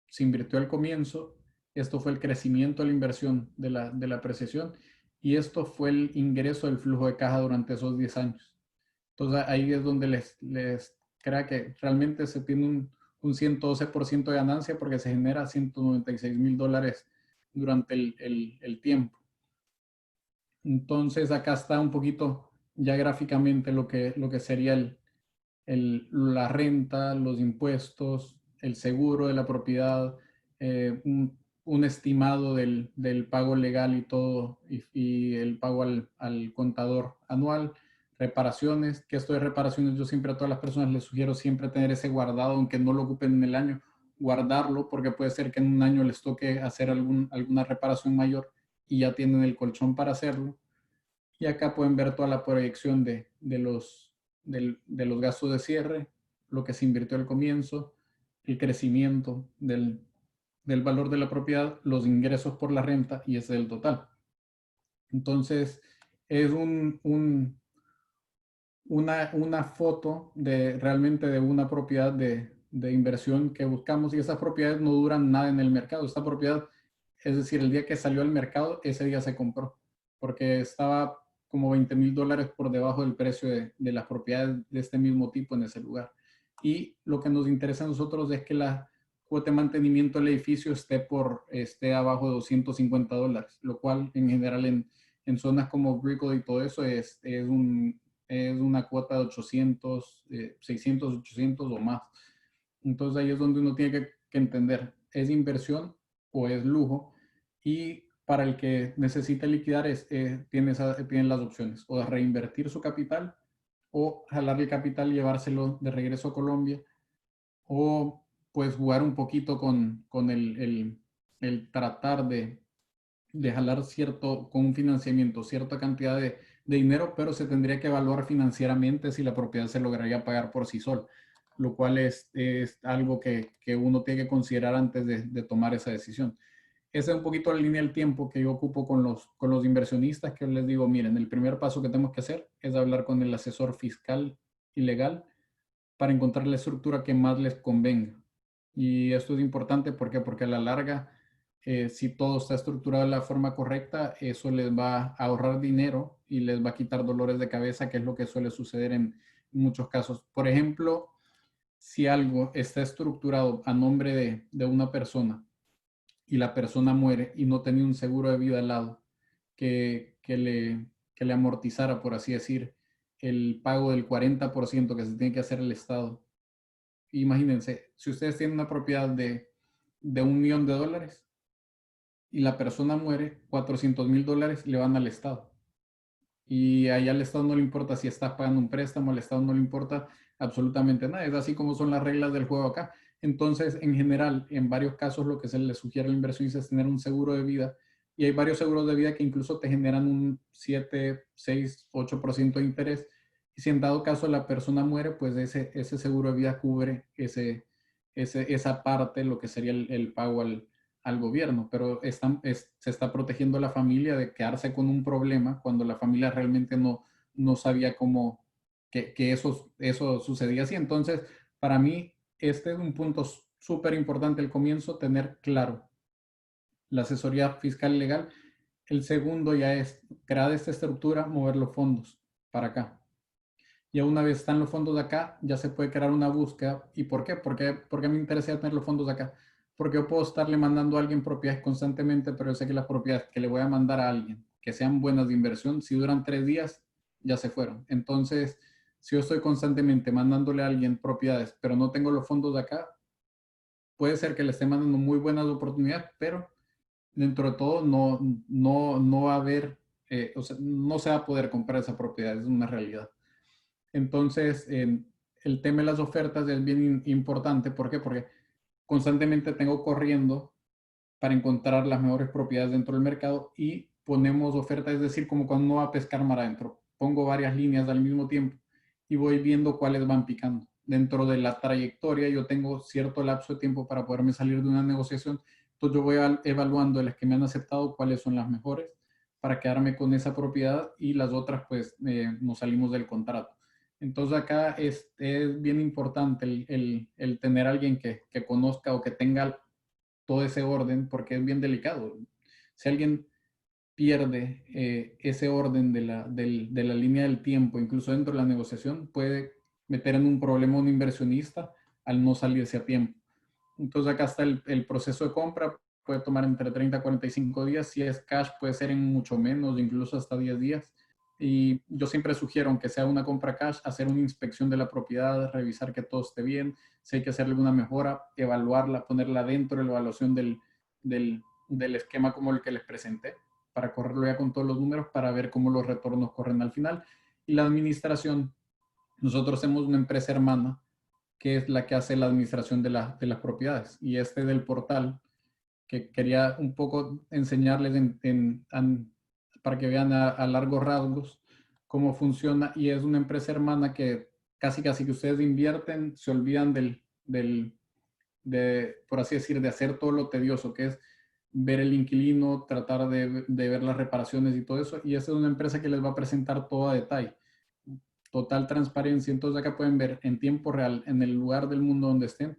B: se invirtió al comienzo, esto fue el crecimiento de la inversión de la apreciación y esto fue el ingreso del flujo de caja durante esos 10 años. Entonces ahí es donde les crea que realmente se tiene un 112% de ganancia porque se genera $196,000 durante el tiempo. Entonces acá está un poquito ya gráficamente lo que sería la renta, los impuestos, el seguro de la propiedad, un estimado del pago legal y todo, y el pago al contador anual, reparaciones, que esto de reparaciones yo siempre a todas las personas les sugiero siempre tener ese guardado, aunque no lo ocupen en el año, guardarlo, porque puede ser que en un año les toque hacer alguna reparación mayor y ya tienen el colchón para hacerlo. Y acá pueden ver toda la proyección de los gastos de cierre, lo que se invirtió al comienzo, el crecimiento del valor de la propiedad, los ingresos por la renta y ese es el total. Entonces, es una foto realmente de una propiedad de inversión que buscamos y esas propiedades no duran nada en el mercado. Esta propiedad, es decir, el día que salió al mercado, ese día se compró porque estaba como $20,000 por debajo del precio de las propiedades de este mismo tipo en ese lugar. Y lo que nos interesa a nosotros es que la cuota de mantenimiento del edificio esté abajo de $250, lo cual en general en zonas como Brickell y todo eso es una cuota de 800, 600, 800 o más. Entonces ahí es donde uno tiene que entender, ¿es inversión o es lujo? Y para el que necesita liquidar tiene las opciones, o de reinvertir su capital, o jalar el capital y llevárselo de regreso a Colombia, o pues jugar un poquito con el tratar de jalar con un financiamiento cierta cantidad de dinero, pero se tendría que evaluar financieramente si la propiedad se lograría pagar por sí sola, lo cual es algo que uno tiene que considerar antes de tomar esa decisión. Esa es un poquito la línea del tiempo que yo ocupo con los inversionistas, que les digo, miren, el primer paso que tenemos que hacer es hablar con el asesor fiscal y legal para encontrar la estructura que más les convenga. Y esto es importante, ¿por qué? Porque a la larga, si todo está estructurado de la forma correcta, eso les va a ahorrar dinero y les va a quitar dolores de cabeza, que es lo que suele suceder en muchos casos. Por ejemplo, si algo está estructurado a nombre de una persona y la persona muere y no tenía un seguro de vida al lado que le amortizara, por así decir, el pago del 40% que se tiene que hacer el Estado. Imagínense, si ustedes tienen una propiedad de $1,000,000 y la persona muere, $400,000 le van al Estado. Y allá al Estado no le importa si está pagando un préstamo, al Estado no le importa absolutamente nada. Es así como son las reglas del juego acá. Entonces, en general, en varios casos lo que se le sugiere al inversionista es tener un seguro de vida. Y hay varios seguros de vida que incluso te generan un 7, 6, 8% de interés. Y si en dado caso la persona muere, pues ese seguro de vida cubre esa parte, lo que sería el pago al gobierno, pero se está protegiendo a la familia de quedarse con un problema cuando la familia realmente no sabía que eso sucedía así. Entonces, para mí, este es un punto súper importante al comienzo, tener claro la asesoría fiscal y legal. El segundo ya es crear esta estructura, mover los fondos para acá. Ya una vez están los fondos de acá, ya se puede crear una búsqueda. ¿Y por qué? Porque me interesa tener los fondos de acá. Porque yo puedo estarle mandando a alguien propiedades constantemente, pero yo sé que las propiedades que le voy a mandar a alguien, que sean buenas de inversión, si duran 3 días, ya se fueron. Entonces, si yo estoy constantemente mandándole a alguien propiedades, pero no tengo los fondos de acá, puede ser que le esté mandando muy buenas oportunidades, pero dentro de todo no va a haber, o sea, no se va a poder comprar esa propiedad, es una realidad. Entonces, el tema de las ofertas es bien importante. ¿Por qué? Porque constantemente tengo corriendo para encontrar las mejores propiedades dentro del mercado y ponemos ofertas, es decir, como cuando uno va a pescar mar adentro. Pongo varias líneas al mismo tiempo y voy viendo cuáles van picando. Dentro de la trayectoria yo tengo cierto lapso de tiempo para poderme salir de una negociación. Entonces yo voy evaluando de las que me han aceptado cuáles son las mejores para quedarme con esa propiedad y las otras pues nos salimos del contrato. Entonces acá es bien importante el tener a alguien que conozca o que tenga todo ese orden porque es bien delicado. Si alguien pierde ese orden de la línea del tiempo, incluso dentro de la negociación, puede meter en un problema a un inversionista al no salirse a tiempo. Entonces acá está el proceso de compra, puede tomar entre 30 a 45 días. Si es cash, puede ser en mucho menos, incluso hasta 10 días. Y yo siempre sugiero, aunque sea una compra cash, hacer una inspección de la propiedad, revisar que todo esté bien. Si hay que hacerle alguna mejora, evaluarla, ponerla dentro de la evaluación del esquema como el que les presenté, para correrlo ya con todos los números, para ver cómo los retornos corren al final. Y la administración, nosotros tenemos una empresa hermana que es la que hace la administración de las propiedades. Y este del portal, que quería un poco enseñarles para que vean a largos rasgos cómo funciona. Y es una empresa hermana que casi que ustedes invierten, se olvidan por así decir, de hacer todo lo tedioso que es ver el inquilino, tratar de ver las reparaciones y todo eso. Y esta es una empresa que les va a presentar todo a detalle, total transparencia. Entonces acá pueden ver en tiempo real, en el lugar del mundo donde estén.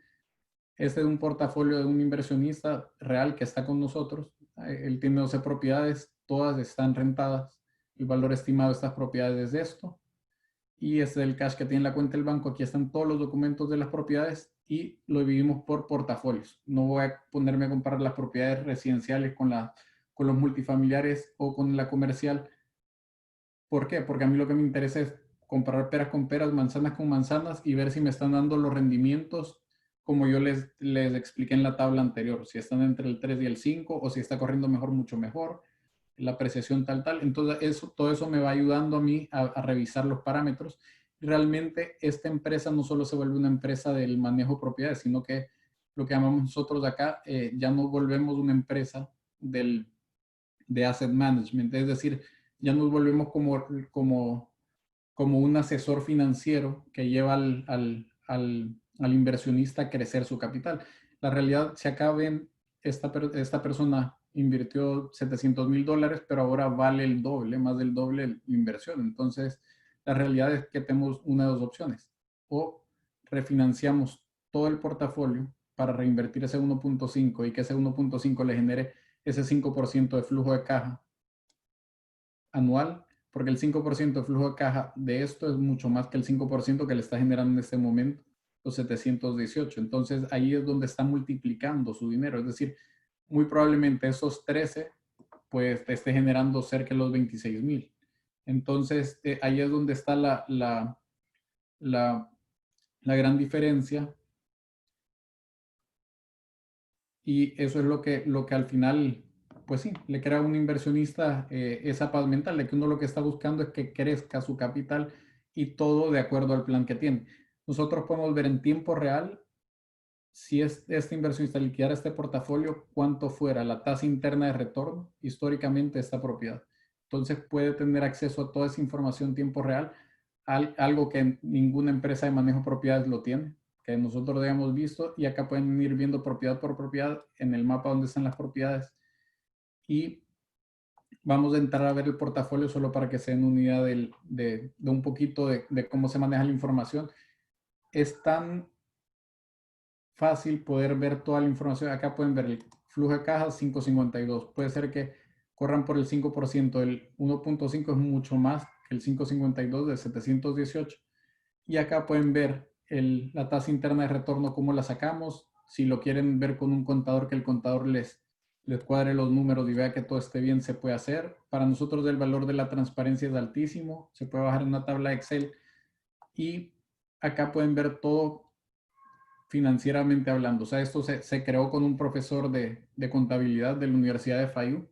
B: Este es un portafolio de un inversionista real que está con nosotros. Él tiene 12 propiedades, todas están rentadas. El valor estimado de estas propiedades es esto. Y este es el cash que tiene la cuenta del banco. Aquí están todos los documentos de las propiedades y lo dividimos por portafolios. No voy a ponerme a comparar las propiedades residenciales con los multifamiliares o con la comercial. ¿Por qué? Porque a mí lo que me interesa es comparar peras con peras, manzanas con manzanas y ver si me están dando los rendimientos como yo les expliqué en la tabla anterior. Si están entre el 3 y el 5 o si está corriendo mejor, mucho mejor. La apreciación tal. Entonces, todo eso me va ayudando a mí a revisar los parámetros. Realmente, esta empresa no solo se vuelve una empresa del manejo de propiedades, sino que lo que llamamos nosotros acá, ya nos volvemos una empresa de asset management. Es decir, ya nos volvemos como un asesor financiero que lleva al inversionista a crecer su capital. La realidad, si acá ven, esta persona invirtió $700,000, pero ahora vale el doble, más del doble la inversión. Entonces, la realidad es que tenemos una de dos opciones. O refinanciamos todo el portafolio para reinvertir ese 1.5 y que ese 1.5 le genere ese 5% de flujo de caja anual, porque el 5% de flujo de caja de esto es mucho más que el 5% que le está generando en este momento los 718. Entonces ahí es donde está multiplicando su dinero. Es decir, muy probablemente esos 13 pues te esté generando cerca de los 26,000. Entonces ahí es donde está la gran diferencia. Y eso es lo que al final, pues sí, le crea a un inversionista esa paz mental de que uno lo que está buscando es que crezca su capital y todo de acuerdo al plan que tiene. Nosotros podemos ver en tiempo real si este inversionista liquidara este portafolio, cuánto fuera la tasa interna de retorno históricamente de esta propiedad. Entonces puede tener acceso a toda esa información en tiempo real, algo que ninguna empresa de manejo de propiedades lo tiene, que nosotros hayamos visto, y acá pueden ir viendo propiedad por propiedad en el mapa donde están las propiedades. Y vamos a entrar a ver el portafolio solo para que se den una idea de un poquito de cómo se maneja la información. Es tan fácil poder ver toda la información. Acá pueden ver el flujo de caja 552. Puede ser que corran por el 5%. El 1.5 es mucho más que el 552 de 718. Y acá pueden ver la tasa interna de retorno, cómo la sacamos. Si lo quieren ver con un contador, que el contador les cuadre los números y vea que todo esté bien, se puede hacer. Para nosotros el valor de la transparencia es altísimo. Se puede bajar en una tabla Excel. Y acá pueden ver todo financieramente hablando. O sea, esto se creó con un profesor de contabilidad de la Universidad de Fayú.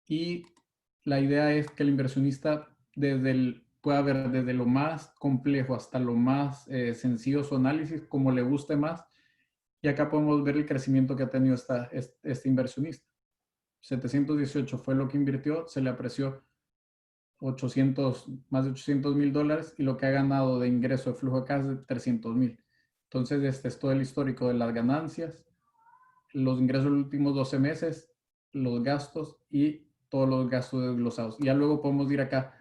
B: Y la idea es que el inversionista pueda ver desde lo más complejo hasta lo más sencillo su análisis, como le guste más. Y acá podemos ver el crecimiento que ha tenido este inversionista. 718 fue lo que invirtió, se le apreció más de $800,000, y lo que ha ganado de ingreso de flujo de caja es de 300,000. Entonces, este es todo el histórico de las ganancias, los ingresos de los últimos 12 meses, los gastos y todos los gastos desglosados. Y ya luego podemos ir acá,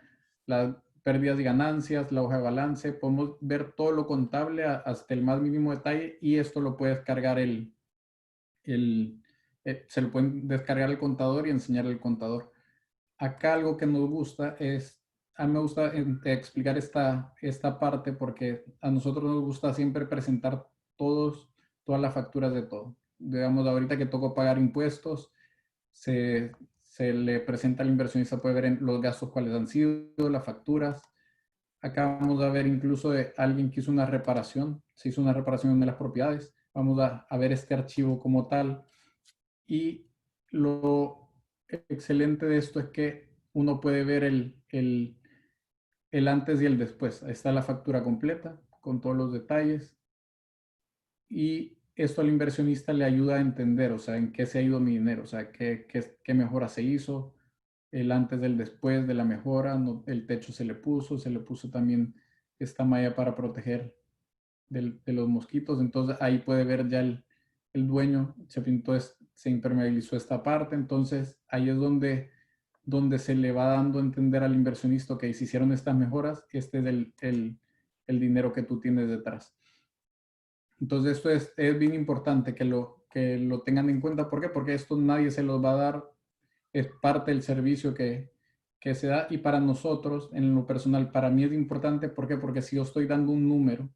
B: las pérdidas y ganancias, la hoja de balance, podemos ver todo lo contable hasta el más mínimo detalle, y esto lo puede descargar se lo pueden descargar el contador y enseñar al contador. Acá algo que nos gusta a mí me gusta explicar esta parte, porque a nosotros nos gusta siempre presentar todas las facturas de todo. digamos, ahorita que tocó pagar impuestos, se, se le presenta al inversionista, puede ver en los gastos cuáles han sido, las facturas. Acá vamos a ver incluso de alguien que hizo una reparación, se hizo una reparación en una de las propiedades. Vamos a ver este archivo como tal. Y lo excelente de esto es que uno puede ver el antes y el después. Ahí está la factura completa con todos los detalles. Y esto al inversionista le ayuda a entender, o sea, en qué se ha ido mi dinero, o sea, qué mejora se hizo, el antes del después de la mejora, el techo se le puso también esta malla para proteger de los mosquitos. Entonces ahí puede ver ya el dueño, se pintó, se impermeabilizó esta parte. Entonces ahí es donde se le va dando a entender al inversionista que si hicieron estas mejoras, este es el dinero que tú tienes detrás. Entonces esto es bien importante que lo tengan en cuenta. ¿Por qué? Porque esto nadie se los va a dar, es parte del servicio que se da. Y para nosotros, en lo personal, para mí es importante. ¿Por qué? Porque si yo estoy dando un número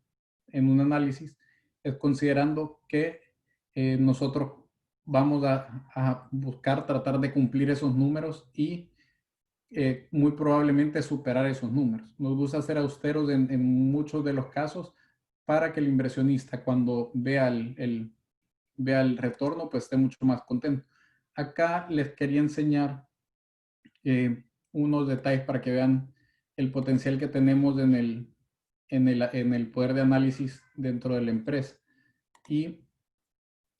B: en un análisis, es considerando que nosotros vamos a buscar tratar de cumplir esos números y muy probablemente superar esos números. Nos gusta ser austeros en muchos de los casos para que el inversionista cuando vea vea el retorno pues esté mucho más contento. Acá les quería enseñar unos detalles para que vean el potencial que tenemos en el poder de análisis dentro de la empresa. Y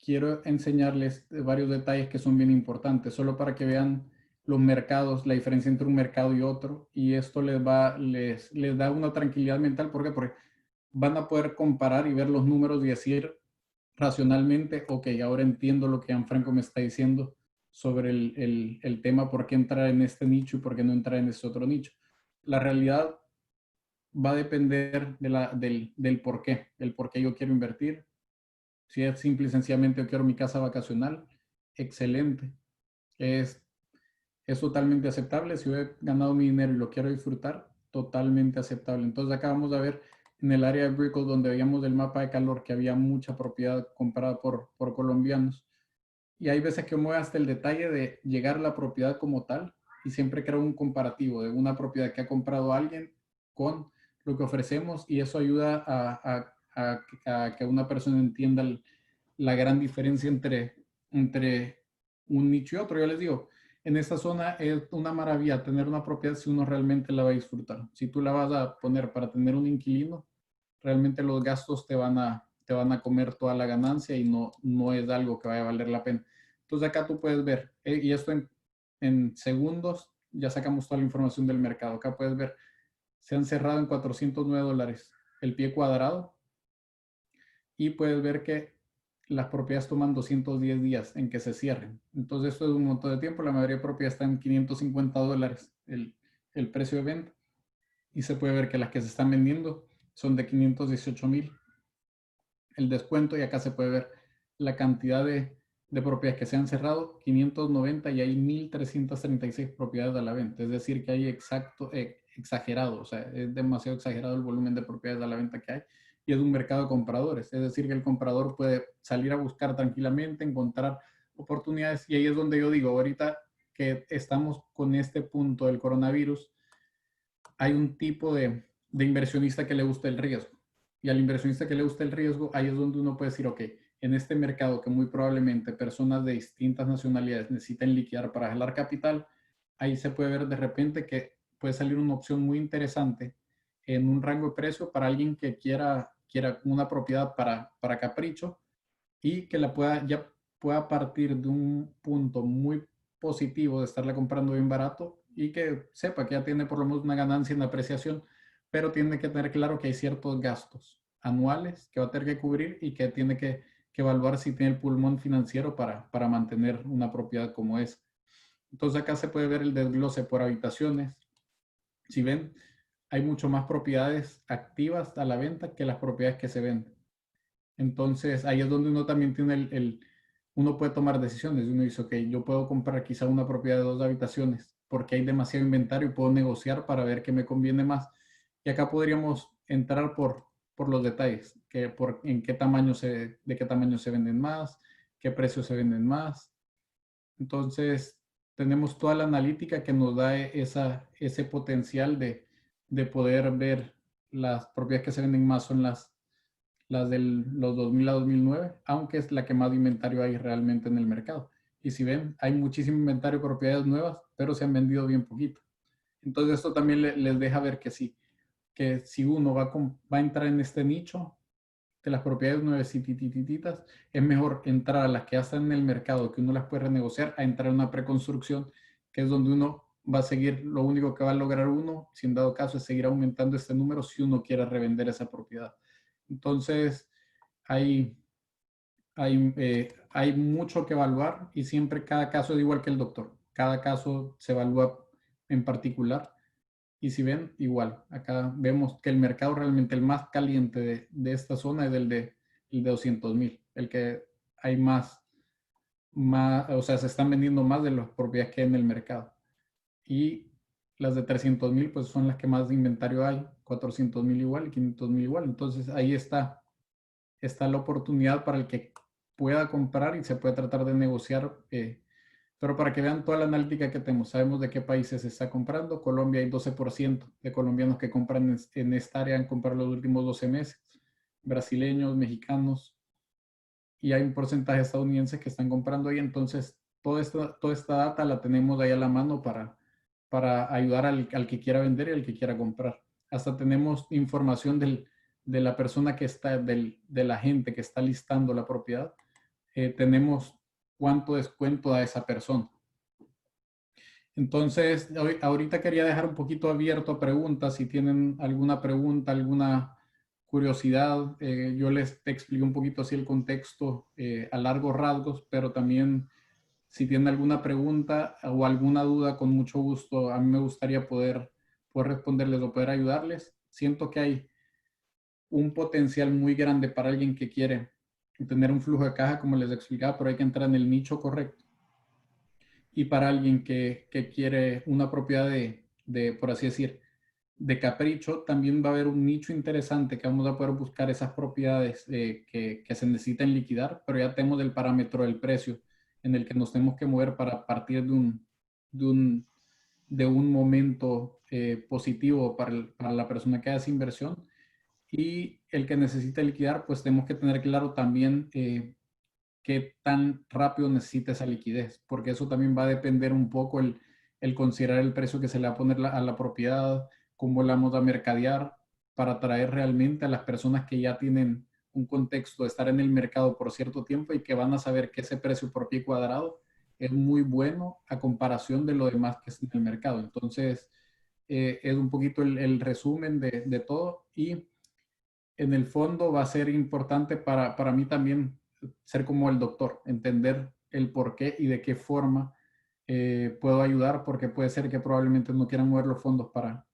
B: quiero enseñarles varios detalles que son bien importantes, solo para que vean los mercados, la diferencia entre un mercado y otro. Y esto les da una tranquilidad mental. ¿Por qué? Porque van a poder comparar y ver los números y decir racionalmente, ok, ahora entiendo lo que Gianfranco me está diciendo sobre el tema, por qué entrar en este nicho y por qué no entrar en este otro nicho. La realidad va a depender del por qué yo quiero invertir. Si es simple y sencillamente yo quiero mi casa vacacional, excelente. Es, es totalmente aceptable. Si yo he ganado mi dinero y lo quiero disfrutar, totalmente aceptable. Entonces acá vamos a ver en el área de Brickell, donde veíamos el mapa de calor, que había mucha propiedad comprada por colombianos. Y hay veces que me voy hasta el detalle de llegar a la propiedad como tal y siempre creo un comparativo de una propiedad que ha comprado alguien con lo que ofrecemos, y eso ayuda a que una persona entienda la gran diferencia entre un nicho y otro. Yo les digo, en esta zona es una maravilla tener una propiedad si uno realmente la va a disfrutar. Si tú la vas a poner para tener un inquilino, realmente los gastos te van a comer toda la ganancia y no es algo que vaya a valer la pena. Entonces acá tú puedes ver, y esto en segundos, ya sacamos toda la información del mercado. Acá puedes ver, se han cerrado en $409 el pie cuadrado, y puedes ver que las propiedades toman 210 días en que se cierren. Entonces esto es un montón de tiempo. La mayoría de propiedades están en $550 el precio de venta, y se puede ver que las que se están vendiendo son de 518,000 el descuento, y acá se puede ver la cantidad de propiedades que se han cerrado, 590, y hay 1,336 propiedades a la venta. Es decir, que hay exagerado, o sea, es demasiado exagerado el volumen de propiedades a la venta que hay, y es un mercado de compradores. Es decir, que el comprador puede salir a buscar tranquilamente, encontrar oportunidades, y ahí es donde yo digo, ahorita que estamos con este punto del coronavirus, hay un tipo de inversionista que le gusta el riesgo. Y al inversionista que le gusta el riesgo, ahí es donde uno puede decir, ok, en este mercado que muy probablemente personas de distintas nacionalidades necesitan liquidar para jalar capital, ahí se puede ver de repente que puede salir una opción muy interesante en un rango de precio para alguien que quiera una propiedad para capricho, y que ya pueda partir de un punto muy positivo de estarla comprando bien barato, y que sepa que ya tiene por lo menos una ganancia en la apreciación, pero tiene que tener claro que hay ciertos gastos anuales que va a tener que cubrir, y que tiene que evaluar si tiene el pulmón financiero para mantener una propiedad como es. Entonces acá se puede ver el desglose por habitaciones. Si ven, hay mucho más propiedades activas a la venta que las propiedades que se venden. Entonces, ahí es donde uno también tiene uno puede tomar decisiones. Uno dice, ok, yo puedo comprar quizá una propiedad de 2 habitaciones porque hay demasiado inventario y puedo negociar para ver qué me conviene más. Y acá podríamos entrar por los detalles, en qué tamaño de qué tamaño se venden más, qué precios se venden más. Entonces, tenemos toda la analítica que nos da ese potencial de poder ver las propiedades que se venden más son las de los 2000 a 2009, aunque es la que más inventario hay realmente en el mercado. Y si ven, hay muchísimo inventario de propiedades nuevas, pero se han vendido bien poquito. Entonces, esto también les deja ver que si uno va a entrar en este nicho de las propiedades nuevecitas, es mejor entrar a las que ya están en el mercado, que uno las puede renegociar, a entrar en una preconstrucción, que es donde uno va a seguir, lo único que va a lograr uno, si en dado caso, es seguir aumentando este número si uno quiere revender esa propiedad. Entonces, hay mucho que evaluar y siempre cada caso es igual que el doctor. Cada caso se evalúa en particular. Y si ven, igual, acá vemos que el mercado realmente el más caliente de esta zona es el de 200,000, el que hay o sea, se están vendiendo más de las propiedades que hay en el mercado. Y las de 300,000, pues son las que más de inventario hay, 400,000 igual y 500,000 igual. Entonces ahí está la oportunidad para el que pueda comprar y se puede tratar de negociar. Pero para que vean toda la analítica que tenemos, sabemos de qué países se está comprando. Colombia hay 12% de colombianos que compran en esta área, han comprado los últimos 12 meses. Brasileños, mexicanos, y hay un porcentaje de estadounidenses que están comprando ahí. Entonces, toda esta data la tenemos ahí a la mano para ayudar al que quiera vender y al que quiera comprar. Hasta tenemos información de la persona que está, de la gente que está listando la propiedad. Tenemos cuánto descuento da esa persona. Entonces, ahorita quería dejar un poquito abierto a preguntas. Si tienen alguna pregunta, alguna curiosidad, yo les expliqué un poquito así el contexto a largos rasgos, pero también si tienen alguna pregunta o alguna duda, con mucho gusto, a mí me gustaría poder responderles o poder ayudarles. Siento que hay un potencial muy grande para alguien que quiere tener un flujo de caja, como les explicaba, pero hay que entrar en el nicho correcto. Y para alguien que quiere una propiedad por así decir, de capricho, también va a haber un nicho interesante que vamos a poder buscar esas propiedades que se necesitan liquidar, pero ya tenemos el parámetro del precio en el que nos tenemos que mover para partir de un momento positivo para la persona que hace esa inversión. Y el que necesita liquidar, pues tenemos que tener claro también qué tan rápido necesita esa liquidez, porque eso también va a depender un poco el considerar el precio que se le va a poner a la propiedad, cómo la vamos a mercadear para atraer realmente a las personas que ya tienen un contexto de estar en el mercado por cierto tiempo y que van a saber que ese precio por pie cuadrado es muy bueno a comparación de lo demás que es en el mercado. Entonces, es un poquito el resumen de todo, y en el fondo va a ser importante para mí también ser como el doctor, entender el por qué y de qué forma puedo ayudar, porque puede ser que probablemente no quieran mover los fondos para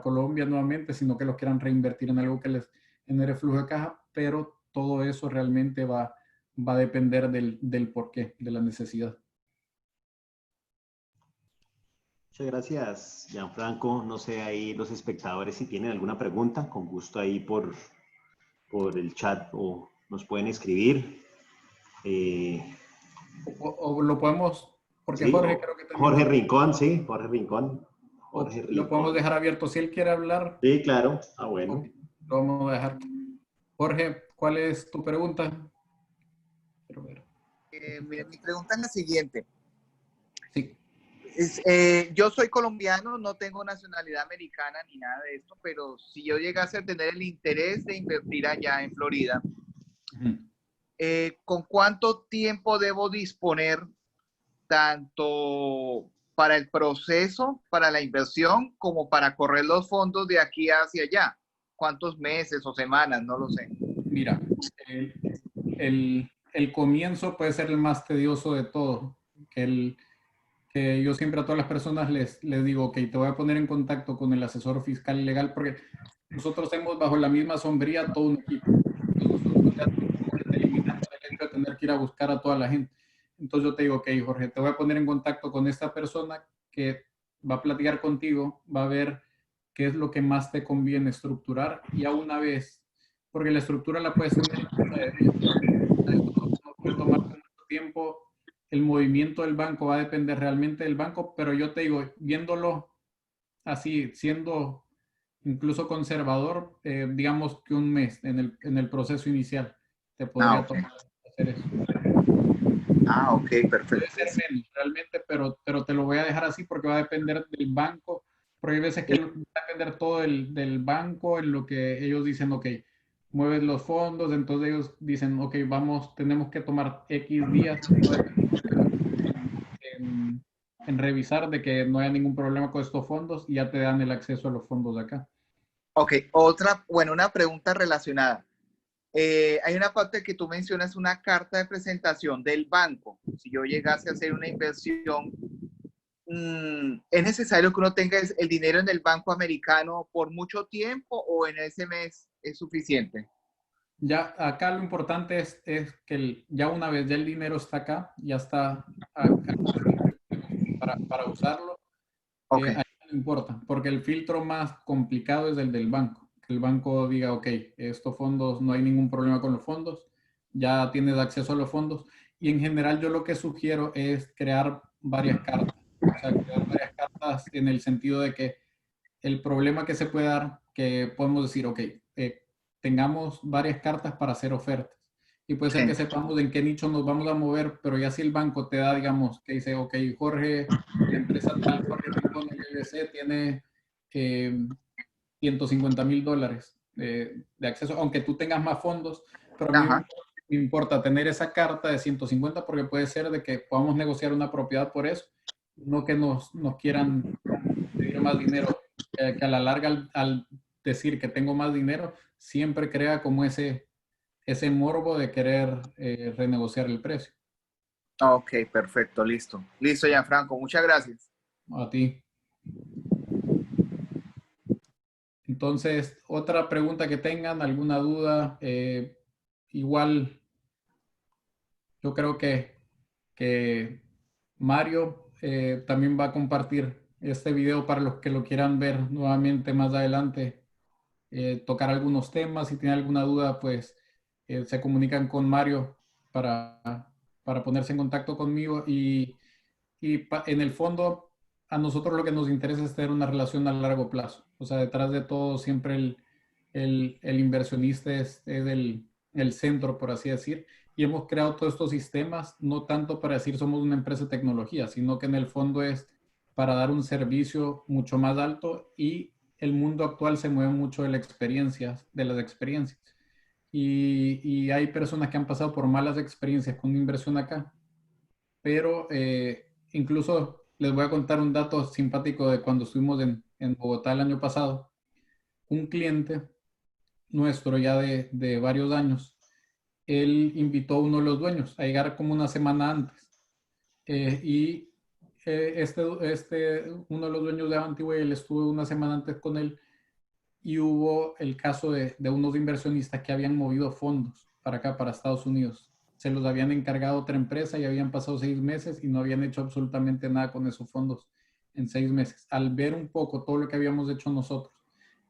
B: Colombia nuevamente, sino que los quieran reinvertir en algo que les genere flujo de caja, pero todo eso realmente va a depender del por qué, de la necesidad.
A: Muchas gracias, Gianfranco. No sé ahí los espectadores si tienen alguna pregunta, con gusto ahí por el chat o nos pueden escribir.
B: O lo podemos, porque
A: Sí,
B: Jorge creo que también
A: Jorge
B: va a...
A: Rincón, sí, Jorge Rincón.
B: O
A: Jorge
B: lo podemos
A: Rincón.
B: dejar abierto si él quiere hablar.
A: Sí, claro. Ah,
B: Ok,
A: bueno.
B: lo vamos a dejar. Jorge, ¿cuál es tu pregunta? Quiero ver.
C: Mire, mi pregunta es la siguiente.
B: Sí.
C: Yo soy colombiano, no tengo nacionalidad americana ni nada de esto, pero si yo llegase a tener el interés de invertir allá en Florida, ¿con cuánto tiempo debo disponer tanto para el proceso, para la inversión, como para correr los fondos de aquí hacia allá? ¿Cuántos meses o semanas? No lo sé.
B: Mira, el comienzo puede ser el más tedioso de todo. Que yo siempre a todas las personas les digo, ok, te voy a poner en contacto con el asesor fiscal y legal, porque nosotros tenemos bajo la misma sombría todo un equipo. Entonces nosotros ya eliminamos el hecho de tener que ir a buscar a toda la gente. Entonces yo te digo, ok, Jorge, te voy a poner en contacto con esta persona que va a platicar contigo, va a ver qué es lo que más te conviene estructurar, y a una vez, porque la estructura la puedes tener en casa de Dios. Esto no puede tomar mucho tiempo el movimiento del banco va a depender realmente del banco, pero yo te digo, viéndolo así, siendo incluso conservador, digamos que un mes en el proceso inicial te
C: Ah,
B: podría
C: ok.
B: tomar hacer eso.
C: Ah, ok,
B: Puede
C: perfecto.
B: ser menos realmente, pero te lo voy a dejar así porque va a depender del banco, porque hay veces que va a depender todo del banco en lo que ellos dicen, ok, mueves los fondos, entonces ellos dicen, ok, vamos, tenemos que tomar X días en, en revisar de que no haya ningún problema con estos fondos y ya te dan el acceso a los fondos de acá.
C: Ok, bueno, una pregunta relacionada. Hay una parte que tú mencionas, una carta de presentación del banco. Si yo llegase a hacer una inversión, ¿es necesario que uno tenga el dinero en el banco americano por mucho tiempo o en ese mes es suficiente?
B: Ya acá lo importante es que ya una vez ya el dinero está acá, ya está acá para usarlo,
C: Ok,
B: ahí no importa, porque el filtro más complicado es el del banco. Que el banco diga, ok, estos fondos, no hay ningún problema con los fondos, ya tienes acceso a los fondos. Y en general yo lo que sugiero es crear varias cartas. O sea, crear varias cartas en el sentido de que el problema que se puede dar, que podemos decir, ok, tengamos varias cartas para hacer ofertas. Y puede ser
C: sí,
B: que sepamos en qué nicho nos vamos a mover, pero ya si el banco te da, digamos, que dice, ok, Jorge, la empresa tal, Jorge Rincón LLC tiene $150,000 de acceso, aunque tú tengas más fondos, pero a mí
C: ajá,
B: me importa tener esa carta de 150 porque puede ser de que podamos negociar una propiedad por eso, no que nos quieran pedir más dinero, que a la larga al decir que tengo más dinero, siempre crea como ese morbo de querer renegociar el precio.
C: ok, perfecto, listo. Listo, Gianfranco, muchas gracias.
B: A ti. Entonces, otra pregunta que tengan, alguna duda, igual yo creo que Mario también va a compartir este video para los que lo quieran ver nuevamente más adelante, tocar algunos temas. Si tienen alguna duda, pues se comunican con Mario para ponerse en contacto conmigo y en el fondo a nosotros lo que nos interesa es tener una relación a largo plazo. O sea, detrás de todo siempre el inversionista es el centro, por así decir. Y hemos creado todos estos sistemas, no tanto para decir somos una empresa de tecnología, sino que en el fondo es para dar un servicio mucho más alto y el mundo actual se mueve mucho de la experiencia, de las experiencias. Y hay personas que han pasado por malas experiencias con inversión acá, pero incluso les voy a contar un dato simpático de cuando estuvimos en Bogotá el año pasado. Un cliente nuestro ya de varios años, él invitó a uno de los dueños a llegar como una semana antes. Y uno de los dueños de Avantiway, él estuvo una semana antes con él y hubo el caso de unos inversionistas que habían movido fondos para acá, para Estados Unidos. Se los habían encargado otra empresa y habían pasado 6 meses y no habían hecho absolutamente nada con esos fondos en 6 meses. Al ver un poco todo lo que habíamos hecho nosotros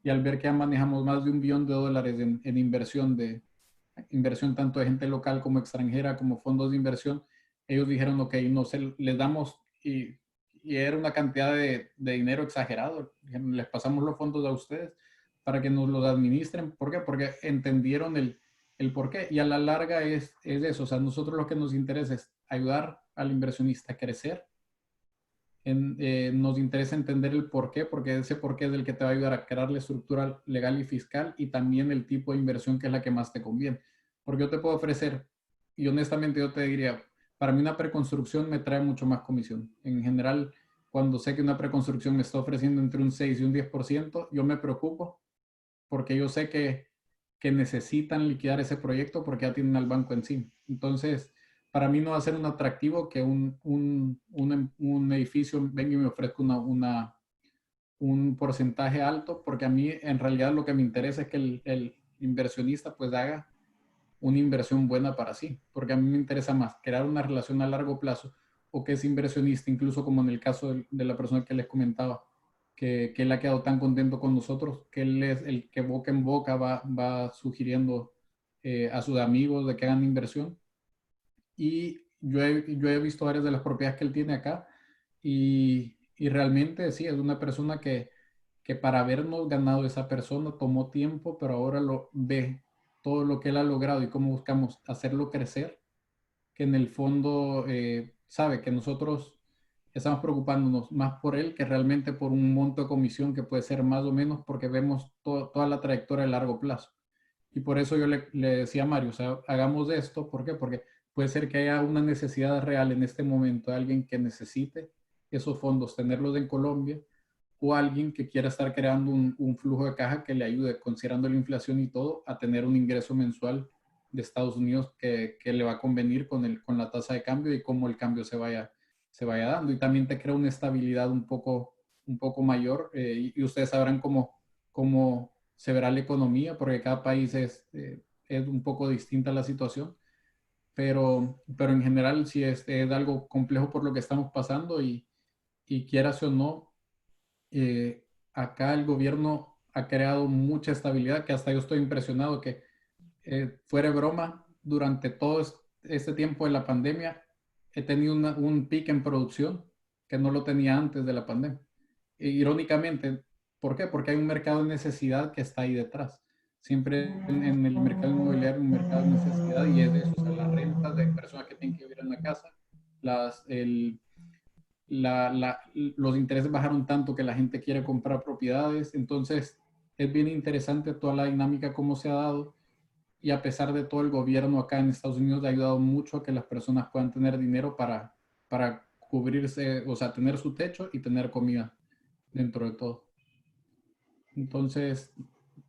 B: y al ver que ya manejamos más de $1 billón en inversión tanto de gente local como extranjera, como fondos de inversión, ellos dijeron, ok, no se les damos y era una cantidad de dinero exagerado. Les pasamos los fondos a ustedes para que nos los administren. ¿Por qué? Porque entendieron el por qué. Y a la larga es eso. O sea, nosotros lo que nos interesa es ayudar al inversionista a crecer. Nos interesa entender el por qué, porque ese por qué es el que te va a ayudar a crear la estructura legal y fiscal y también el tipo de inversión que es la que más te conviene. Porque yo te puedo ofrecer, y honestamente yo te diría, para mí una preconstrucción me trae mucho más comisión. En general, cuando sé que una preconstrucción me está ofreciendo entre un 6 y un 10%, yo me preocupo porque yo sé que necesitan liquidar ese proyecto porque ya tienen al banco encima. Entonces, para mí no va a ser un atractivo que un edificio venga y me ofrezca un porcentaje alto, porque a mí en realidad lo que me interesa es que el inversionista pues haga una inversión buena para sí, porque a mí me interesa más crear una relación a largo plazo o que ese inversionista, incluso como en el caso de la persona que les comentaba, que él ha quedado tan contento con nosotros, que él es el que boca en boca va sugiriendo a sus amigos de que hagan inversión. Y yo he visto varias de las propiedades que él tiene acá y realmente sí, es una persona que para habernos ganado esa persona tomó tiempo, pero ahora lo ve todo lo que él ha logrado y cómo buscamos hacerlo crecer, que en el fondo sabe que nosotros estamos preocupándonos más por él que realmente por un monto de comisión que puede ser más o menos porque vemos toda la trayectoria a largo plazo. Y por eso yo le decía a Mario, o sea, hagamos esto, ¿por qué? Porque puede ser que haya una necesidad real en este momento de alguien que necesite esos fondos, tenerlos en Colombia, o alguien que quiera estar creando un flujo de caja que le ayude, considerando la inflación y todo, a tener un ingreso mensual de Estados Unidos que le va a convenir con la tasa de cambio y cómo el cambio se vaya dando. Y también te crea una estabilidad un poco mayor y ustedes sabrán cómo se verá la economía, porque cada país es un poco distinta la situación. Pero en general sí es algo complejo por lo que estamos pasando y quieras o no, acá el gobierno ha creado mucha estabilidad que hasta yo estoy impresionado que fuera de broma, durante todo este tiempo de la pandemia he tenido un pic en producción que no lo tenía antes de la pandemia. E, irónicamente, ¿por qué? Porque hay un mercado de necesidad que está ahí detrás. Siempre en el mercado inmobiliario, un mercado de necesidad y es de eso, o sea, las rentas de personas que tienen que vivir en la casa, los intereses bajaron tanto que la gente quiere comprar propiedades. Entonces, es bien interesante toda la dinámica cómo se ha dado y a pesar de todo el gobierno acá en Estados Unidos ha ayudado mucho a que las personas puedan tener dinero para cubrirse, o sea, tener su techo y tener comida dentro de todo. Entonces,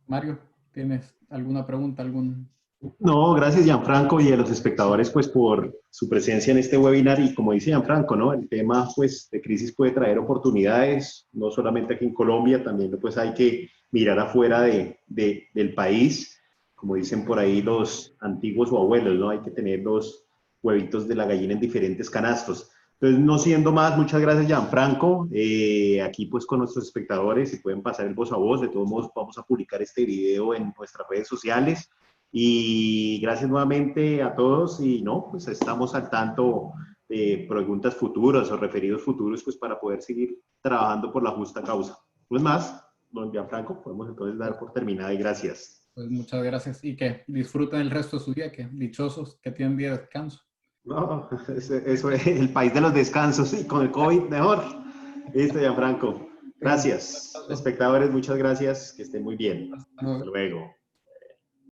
B: Mario, ¿tienes alguna pregunta,
A: No, gracias Gianfranco y a los espectadores pues por su presencia en este webinar y como dice Gianfranco, ¿no? El tema pues de crisis puede traer oportunidades, no solamente aquí en Colombia, también pues hay que mirar afuera del país, como dicen por ahí los antiguos o abuelos, ¿no? Hay que tener los huevitos de la gallina en diferentes canastos. Entonces, no siendo más, muchas gracias Gianfranco, aquí pues con nuestros espectadores, si pueden pasar el voz a voz, de todos modos vamos a publicar este video en nuestras redes sociales. Y gracias nuevamente a todos y no, pues estamos al tanto de preguntas futuras o referidos futuros pues para poder seguir trabajando por la justa causa. Pues más, don Gianfranco, podemos entonces dar por terminada y gracias.
B: Pues muchas gracias y que disfruten el resto de su día, que dichosos que tienen día de descanso.
A: No, eso es el país de los descansos y con el COVID mejor. Listo, Gianfranco. Gracias. Espectadores, muchas gracias. Que estén muy bien. Hasta luego.